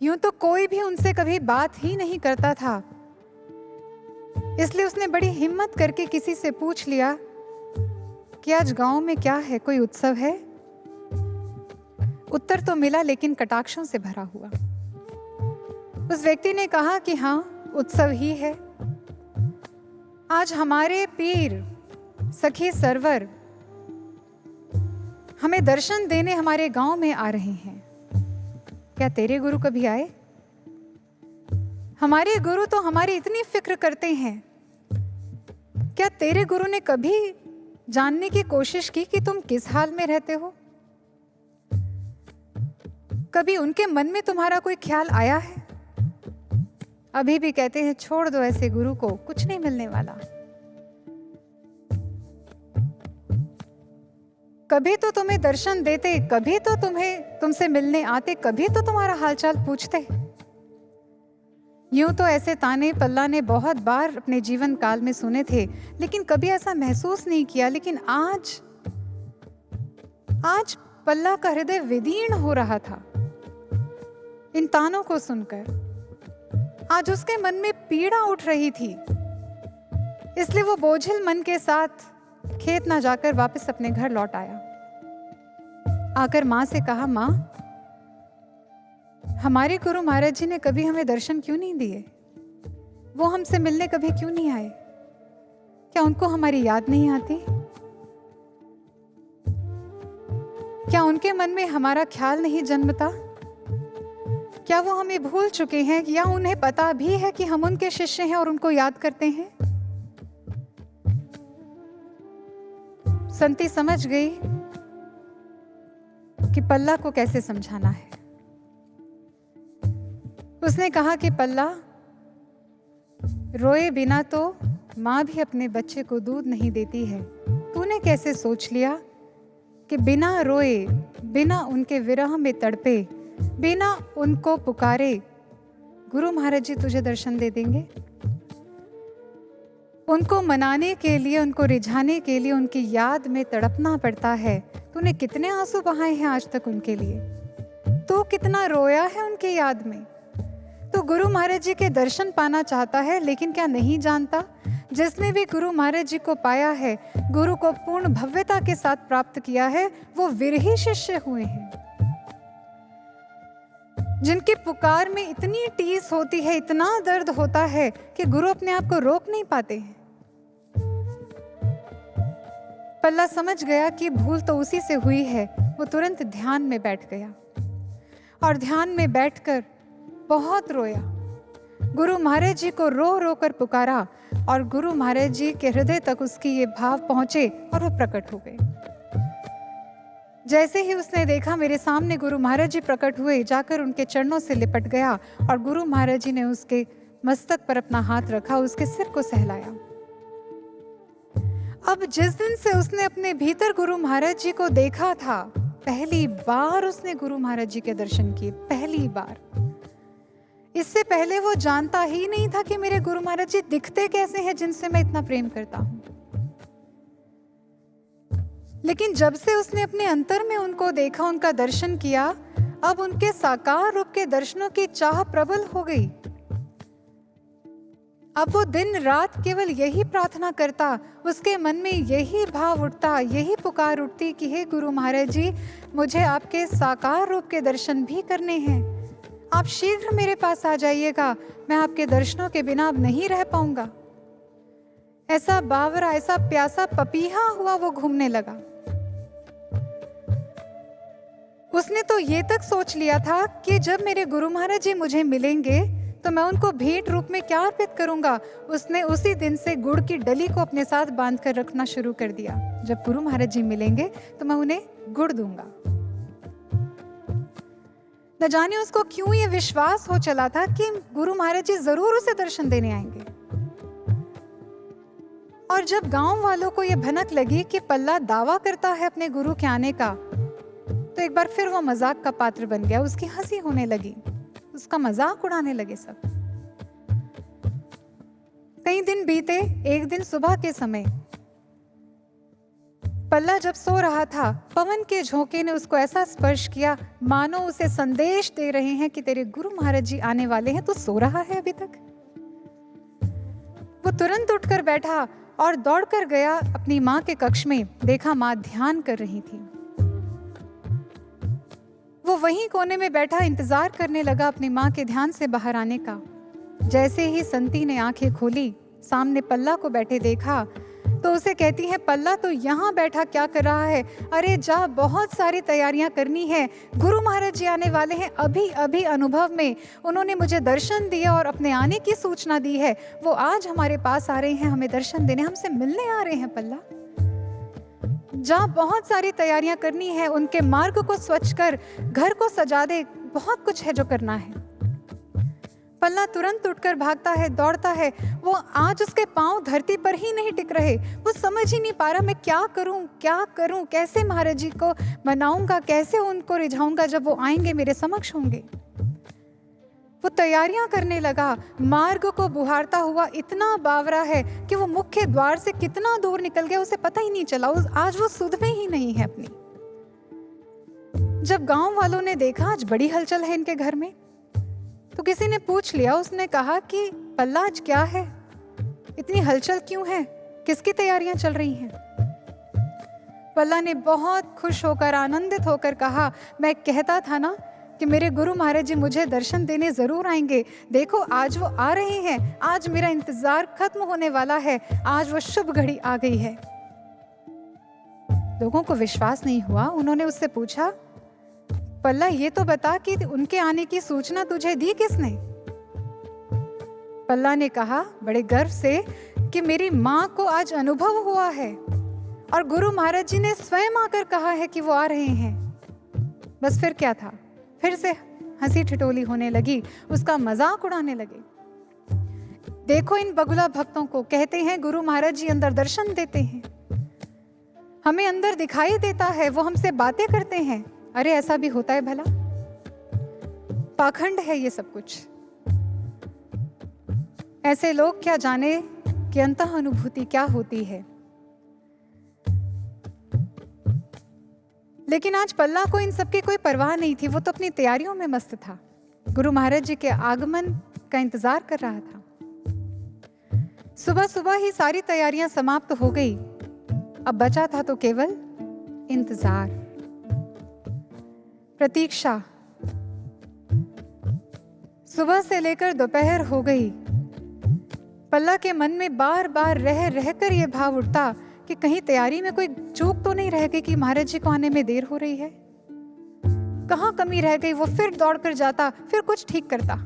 यूं तो कोई भी उनसे कभी बात ही नहीं करता था, इसलिए उसने बड़ी हिम्मत करके किसी से पूछ लिया कि आज गांव में क्या है, कोई उत्सव है। उत्तर तो मिला, लेकिन कटाक्षों से भरा हुआ। उस व्यक्ति ने कहा कि हाँ, उत्सव ही है, आज हमारे पीर सखी सरवर हमें दर्शन देने हमारे गांव में आ रहे हैं। क्या तेरे गुरु कभी आए? हमारे गुरु तो हमारी इतनी फिक्र करते हैं, क्या तेरे गुरु ने कभी जानने की कोशिश की कि तुम किस हाल में रहते हो? कभी उनके मन में तुम्हारा कोई ख्याल आया है? अभी भी कहते हैं छोड़ दो ऐसे गुरु को, कुछ नहीं मिलने वाला। कभी तो तुम्हें दर्शन देते, कभी तो तुमसे मिलने आते, कभी तो तुम्हारा हालचाल पूछते। यूं तो ऐसे ताने पल्ला ने बहुत बार अपने जीवन काल में सुने थे, लेकिन कभी ऐसा महसूस नहीं किया। लेकिन आज पल्ला का हृदय विदीर्ण हो रहा था इन तानों को सुनकर। आज उसके मन में पीड़ा उठ रही थी, इसलिए वो बोझिल मन के साथ खेत ना जाकर वापस अपने घर लौट आया। आकर माँ से कहा, माँ, हमारे गुरु महाराज जी ने कभी हमें दर्शन क्यों नहीं दिए? वो हमसे मिलने कभी क्यों नहीं आए? क्या उनको हमारी याद नहीं आती? क्या उनके मन में हमारा ख्याल नहीं जन्मता? क्या वो हमें भूल चुके हैं, या उन्हें पता भी है कि हम उनके शिष्य हैं और उनको याद करते हैं? संती समझ गई कि पल्ला को कैसे समझाना है। उसने कहा कि पल्ला, रोए बिना तो माँ भी अपने बच्चे को दूध नहीं देती है। तूने कैसे सोच लिया कि बिना रोए, बिना उनके विरह में तड़पे, बिना उनको पुकारे गुरु महाराज जी तुझे दर्शन दे देंगे? उनको मनाने के लिए, उनको रिझाने के लिए उनकी याद में तड़पना पड़ता है। तूने कितने आंसू बहाए हैं आज तक उनके लिए? तू कितना रोया है उनकी याद में? तो गुरु महाराज जी के दर्शन पाना चाहता है, लेकिन क्या नहीं जानता जिसने भी गुरु महाराज जी को पाया है, गुरु को पूर्ण भव्यता के साथ प्राप्त किया है, वो विरही शिष्य हुए हैं, जिनकी पुकार में इतनी टीस होती है, इतना दर्द होता है कि गुरु अपने आप को रोक नहीं पाते हैं। पल्ला समझ गया कि भूल तो उसी से हुई है। वो तुरंत ध्यान में बैठ गया और ध्यान में बैठकर बहुत रोया। गुरु महाराज जी को रो रो कर पुकारा और गुरु महाराज जी के हृदय तक उसकी ये भाव पहुंचे और वो प्रकट हो गए। जैसे ही उसने देखा मेरे सामने गुरु महाराज जी प्रकट हुए, जाकर उनके चरणों से लिपट गया और गुरु महाराज जी ने उसके मस्तक पर अपना हाथ रखा, उसके सिर को सहलाया। अब जिस दिन से उसने अपने भीतर गुरु महाराज जी को देखा था, पहली बार उसने गुरु महाराज जी के दर्शन किए, पहली बार। इससे पहले वो जानता ही नहीं था कि मेरे गुरु महाराज जी दिखते कैसे हैं, जिनसे मैं इतना प्रेम करता हूं। लेकिन जब से उसने अपने अंतर में उनको देखा, उनका दर्शन किया, अब उनके साकार रूप के दर्शनों की चाह प्रबल हो गई। अब वो दिन रात केवल यही प्रार्थना करता, उसके मन में यही भाव उठता, यही पुकार उठती कि हे गुरु महाराज जी, मुझे आपके साकार रूप के दर्शन भी करने हैं। आप शीघ्र मेरे पास आ जाइएगा, मैं आपके दर्शनों के बिना अब नहीं रह पाऊंगा। ऐसा बावरा, ऐसा प्यासा पपीहा हुआ वो घूमने लगा। उसने तो ये तक सोच लिया था कि जब मेरे गुरु महाराज जी मुझे मिलेंगे तो मैं उनको भेंट रूप में क्या अर्पित करूंगा। उसने उसी दिन से गुड़ की डली को अपने साथ बांध कर रखना शुरू कर दिया। जब गुरु महाराज जी मिलेंगे तो मैं उन्हें गुड़ दूंगा। न जाने उसको क्यों ये विश्वास हो चला था कि गुरु महाराज जी जरूर उसे दर्शन देने आएंगे। और जब गांव वालों को यह भनक लगी कि पल्ला दावा करता है अपने गुरु के आने का, तो एक बार फिर वो मजाक का पात्र बन गया। उसकी हंसी होने लगी, उसका मजाक उड़ाने लगे सब। कई दिन बीते। एक दिन सुबह के समय पल्ला जब सो रहा था, पवन के झोंके ने उसको ऐसा स्पर्श किया मानो उसे संदेश दे रहे हैं कि तेरे गुरु महाराज जी आने वाले हैं, तो सो रहा है अभी तक। वो तुरंत उठकर बैठा और दौड़कर गया अपनी माँ के कक्ष में। देखा माँ ध्यान कर रही थी। वो वहीं कोने में बैठा इंतजार करने लगा अपनी माँ के ध्यान से बाहर आने का। जैसे ही संती ने आंखें खोली, सामने पल्ला को बैठे देखा, तो उसे कहती है, पल्ला तो यहाँ बैठा क्या कर रहा है? अरे जा, बहुत सारी तैयारियां करनी है, गुरु महाराज जी आने वाले हैं। अभी अभी अनुभव में उन्होंने मुझे दर्शन दिए और अपने आने की सूचना दी है। वो आज हमारे पास आ रहे हैं, हमें दर्शन देने, हमसे मिलने आ रहे हैं। पल्ला जा, बहुत सारी तैयारियां करनी है, उनके मार्ग को स्वच्छ कर, घर को सजा दे, बहुत कुछ है जो करना है। पल्ला तुरंत उठकर भागता है, दौड़ता है। वो आज उसके पांव धरती पर ही नहीं टिक रहे। वो समझ ही नहीं पा रहा, मैं क्या करूं, कैसे महाराज जी को मनाऊंगा, कैसे उनको रिझाऊंगा जब वो आएंगे, मेरे समक्ष होंगे। वो तैयारियां करने लगा, मार्ग को बुहारता हुआ। इतना बावरा है कि वो मुख्य द्वार से कितना दूर निकल गया, उसे पता ही नहीं चला। आज वो सुध में ही नहीं है अपनी। जब गांव वालों ने देखा आज बड़ी हलचल है इनके घर में, तो किसी ने पूछ लिया। उसने कहा कि पल्ला आज क्या है, इतनी हलचल क्यों है, किसकी तैयारियां चल रही हैं? पल्ला ने बहुत खुश होकर, आनंदित होकर कहा, मैं कहता था ना कि मेरे गुरु महाराज जी मुझे दर्शन देने जरूर आएंगे। देखो आज वो आ रहे हैं, आज मेरा इंतजार खत्म होने वाला है, आज वो शुभ घड़ी आ गई है। लोगों को विश्वास नहीं हुआ। उन्होंने उससे पूछा, पल्ला ये तो बता कि उनके आने की सूचना तुझे दी किसने? पल्ला ने कहा बड़े गर्व से कि मेरी माँ को आज अनुभव हुआ है और गुरु महाराज जी ने स्वयं आकर कहा है कि वो आ रहे हैं। बस फिर क्या था, फिर से हंसी ठिठोली होने लगी, उसका मजाक उड़ाने लगे। देखो इन बगुला भक्तों को, कहते हैं गुरु महाराज जी अंदर दर्शन देते हैं, हमें अंदर दिखाई देता है, वो हमसे बातें करते हैं। अरे ऐसा भी होता है भला? पाखंड है ये सब कुछ। ऐसे लोग क्या जाने कि अंतः अनुभूति क्या होती है। लेकिन आज पल्ला को इन सब की कोई परवाह नहीं थी। वो तो अपनी तैयारियों में मस्त था, गुरु महाराज जी के आगमन का इंतजार कर रहा था। सुबह सुबह ही सारी तैयारियां समाप्त हो गई। अब बचा था तो केवल इंतजार, प्रतीक्षा। सुबह से लेकर दोपहर हो गई। पल्ला के मन में बार बार रह रहकर यह भाव उठता कि कहीं तैयारी में कोई चूक तो नहीं रह गई कि महाराज जी को आने में देर हो रही है। कहाँ कमी रह गई? वो फिर दौड़ कर जाता, फिर कुछ ठीक करता,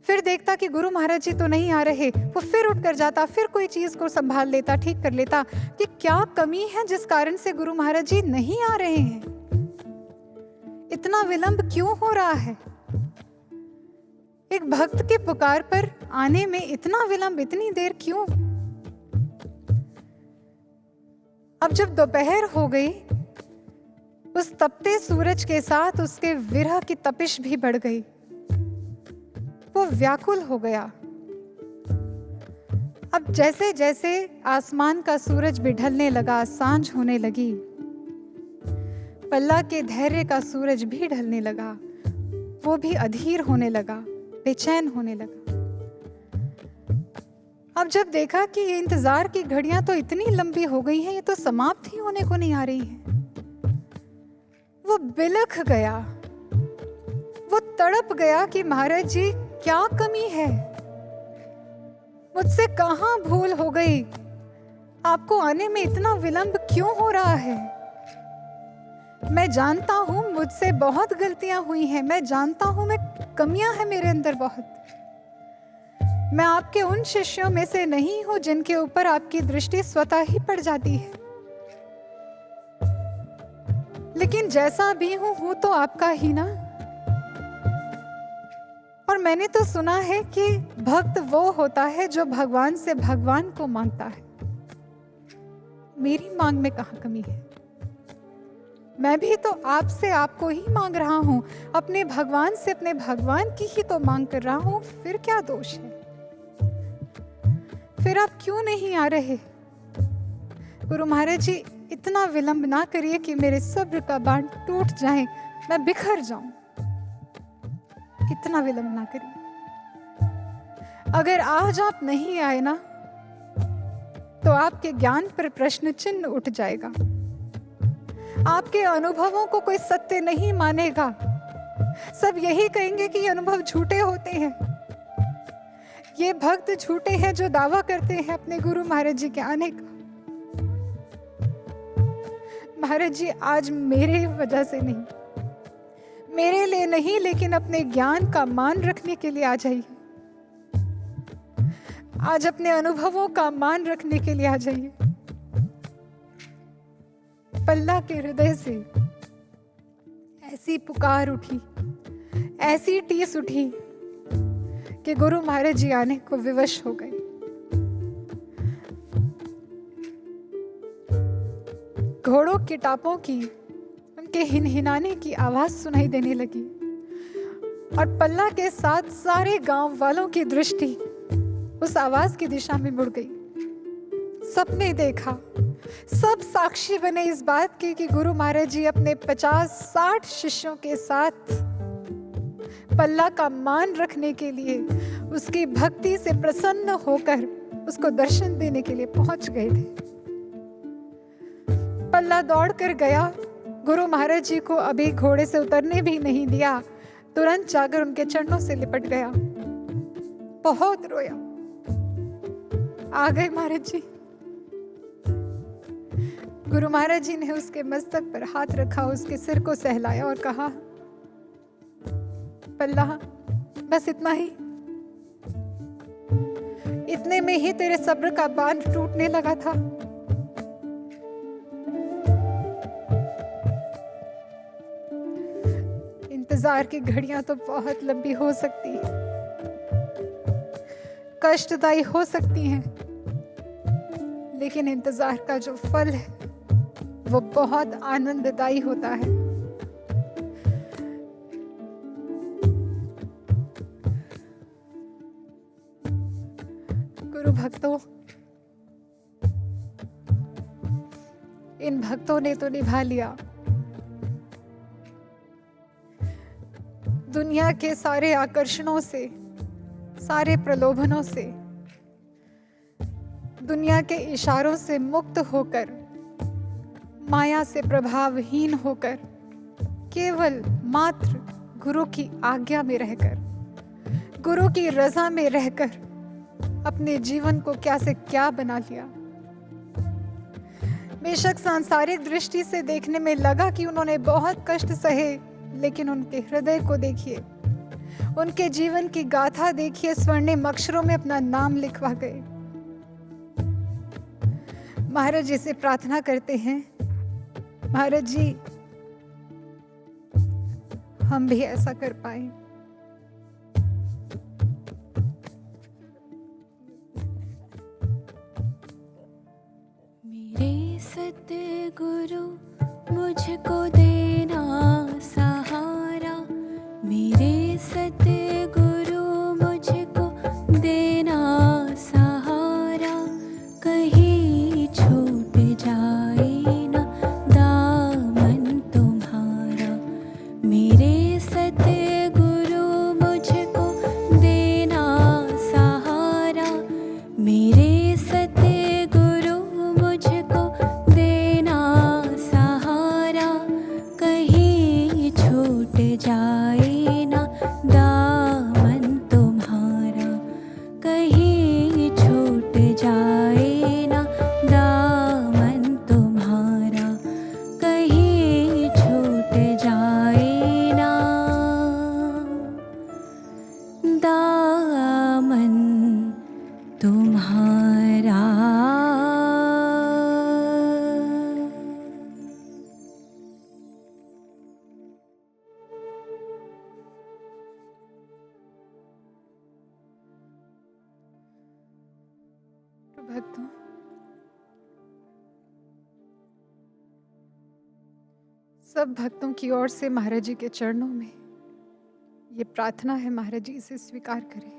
फिर देखता कि गुरु महाराज जी तो नहीं आ रहे। वो फिर उठ कर जाता, फिर कोई चीज को संभाल लेता, ठीक कर लेता कि क्या कमी है जिस कारण से गुरु महाराज जी नहीं आ रहे हैं। इतना विलंब क्यों हो रहा है? एक भक्त के पुकार पर आने में इतना विलंब, इतनी देर क्यों? अब जब दोपहर हो गई, उस तपते सूरज के साथ उसके विरह की तपिश भी बढ़ गई। वो व्याकुल हो गया। अब जैसे जैसे आसमान का सूरज भी ढलने लगा, सांझ होने लगी, पल्ला के धैर्य का सूरज भी ढलने लगा। वो भी अधीर होने लगा, बेचैन होने लगा। अब जब देखा कि ये इंतजार की घड़ियां तो इतनी लंबी हो गई हैं, ये तो समाप्त ही होने को नहीं आ रही हैं, वो बिलख गया। वो तड़प गया कि महाराज जी क्या कमी है, मुझसे कहां भूल हो गई, आपको आने में इतना विलंब क्यों हो रहा है? मैं जानता हूं मुझसे बहुत गलतियां हुई हैं, मैं जानता हूं मैं कमियां हैं मेरे अंदर बहुत। मैं आपके उन शिष्यों में से नहीं हूं जिनके ऊपर आपकी दृष्टि स्वतः ही पड़ जाती है, लेकिन जैसा भी हूं तो आपका ही ना। और मैंने तो सुना है कि भक्त वो होता है जो भगवान से भगवान को मांगता है। मेरी मांग में कहां कमी है? मैं भी तो आपसे आपको ही मांग रहा हूं, अपने भगवान से अपने भगवान की ही तो मांग कर रहा हूं। फिर क्या दोष है? फिर आप क्यों नहीं आ रहे? गुरु महाराज जी इतना विलंब ना करिए कि मेरे सब्र का बांध टूट जाए, मैं बिखर जाऊं। इतना विलंब ना करिए। अगर आज आप नहीं आए ना, तो आपके ज्ञान पर प्रश्न चिन्ह उठ जाएगा। आपके अनुभवों को कोई सत्य नहीं मानेगा। सब यही कहेंगे कि ये अनुभव झूठे होते हैं, ये भक्त झूठे हैं जो दावा करते हैं अपने गुरु महाराज जी के आने का। महाराज जी आज मेरे वजह से नहीं, मेरे लिए नहीं, लेकिन अपने ज्ञान का मान रखने के लिए आ जाइए। आज अपने अनुभवों का मान रखने के लिए आ जाइए। पल्ला के हृदय से ऐसी पुकार उठी, ऐसी टीस उठी कि गुरु महाराज जी आने को विवश हो गए। घोड़ों के टापों की, उनके हिनहिनाने की आवाज सुनाई देने लगी और पल्ला के साथ सारे गांव वालों की दृष्टि उस आवाज की दिशा में मुड़ गई। सबने देखा, सब साक्षी बने इस बात के कि गुरु महाराज जी अपने 50-60 शिष्यों के साथ पल्ला का मान रखने के लिए, उसकी भक्ति से प्रसन्न होकर उसको दर्शन देने के लिए पहुंच गए थे। पल्ला दौड़ कर गया, गुरु महाराज जी को अभी घोड़े से उतरने भी नहीं दिया, तुरंत जाकर उनके चरणों से लिपट गया, बहुत रोया। आ गए महाराज जी। गुरु महाराज जी ने उसके मस्तक पर हाथ रखा, उसके सिर को सहलाया और कहा, पल्ला बस इतना ही, इतने में ही तेरे सब्र का बांध टूटने लगा था। इंतजार की घड़ियां तो बहुत लंबी हो सकती है, कष्टदायी हो सकती हैं, लेकिन इंतजार का जो फल है वो बहुत आनंददायी होता है। गुरु भक्तों, इन भक्तों ने तो निभा लिया दुनिया के सारे आकर्षणों से, सारे प्रलोभनों से, दुनिया के इशारों से मुक्त होकर, माया से प्रभावहीन होकर, केवल मात्र गुरु की आज्ञा में रहकर, गुरु की रजा में रहकर अपने जीवन को क्या से क्या बना लिया। बेशक सांसारिक दृष्टि से देखने में लगा कि उन्होंने बहुत कष्ट सहे, लेकिन उनके हृदय को देखिए, उनके जीवन की गाथा देखिए, स्वर्णिम अक्षरों में अपना नाम लिखवा गए। महाराज जी से प्रार्थना करते हैं, महाराज जी हम भी ऐसा कर पाए। मेरे सतगुरु मुझको देना सहारा, मेरे सतगुरु मुझको देना सहारा, कहीं छूट जाए ना दामन तुम्हारा। मेरे सतगुरु मुझको देना सहारा, मेरे सतगुरु मुझको देना सहारा, कहीं छूट जाए ना दामन तुम्हारा, कहीं छूट जाए ना दामन तुम्हारा, कहीं छूट जाए ना दामन तुम्हारा। भक्तों, सब भक्तों की ओर से महाराज जी के चरणों में ये प्रार्थना है, महाराज जी इसे स्वीकार करें।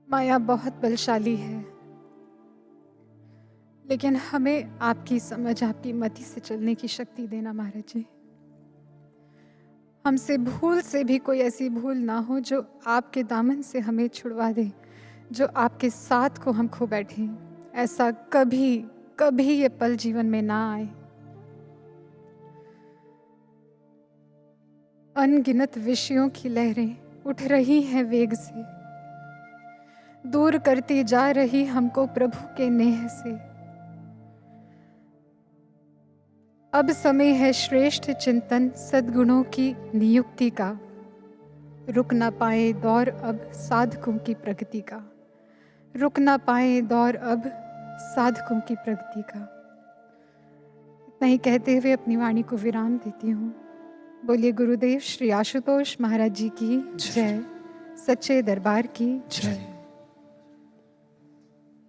माया बहुत बलशाली है, लेकिन हमें आपकी समझ, आपकी मति से चलने की शक्ति देना महाराज जी। हमसे भूल से भी कोई ऐसी भूल ना हो जो आपके दामन से हमें छुड़वा दे, जो आपके साथ को हम खो बैठे। ऐसा कभी कभी ये पल जीवन में ना आए। अनगिनत विषयों की लहरें उठ रही हैं वेग से, दूर करती जा रही हमको प्रभु के नेह से। अब समय है श्रेष्ठ चिंतन सद्गुणों की नियुक्ति का, रुक ना पाए दौर अब साधकों की प्रगति का, रुक ना पाए दौर अब साधकों की प्रगति का। इतना ही कहते हुए अपनी वाणी को विराम देती हूँ। बोलिए गुरुदेव श्री आशुतोष महाराज जी की जय, सच्चे दरबार की जय।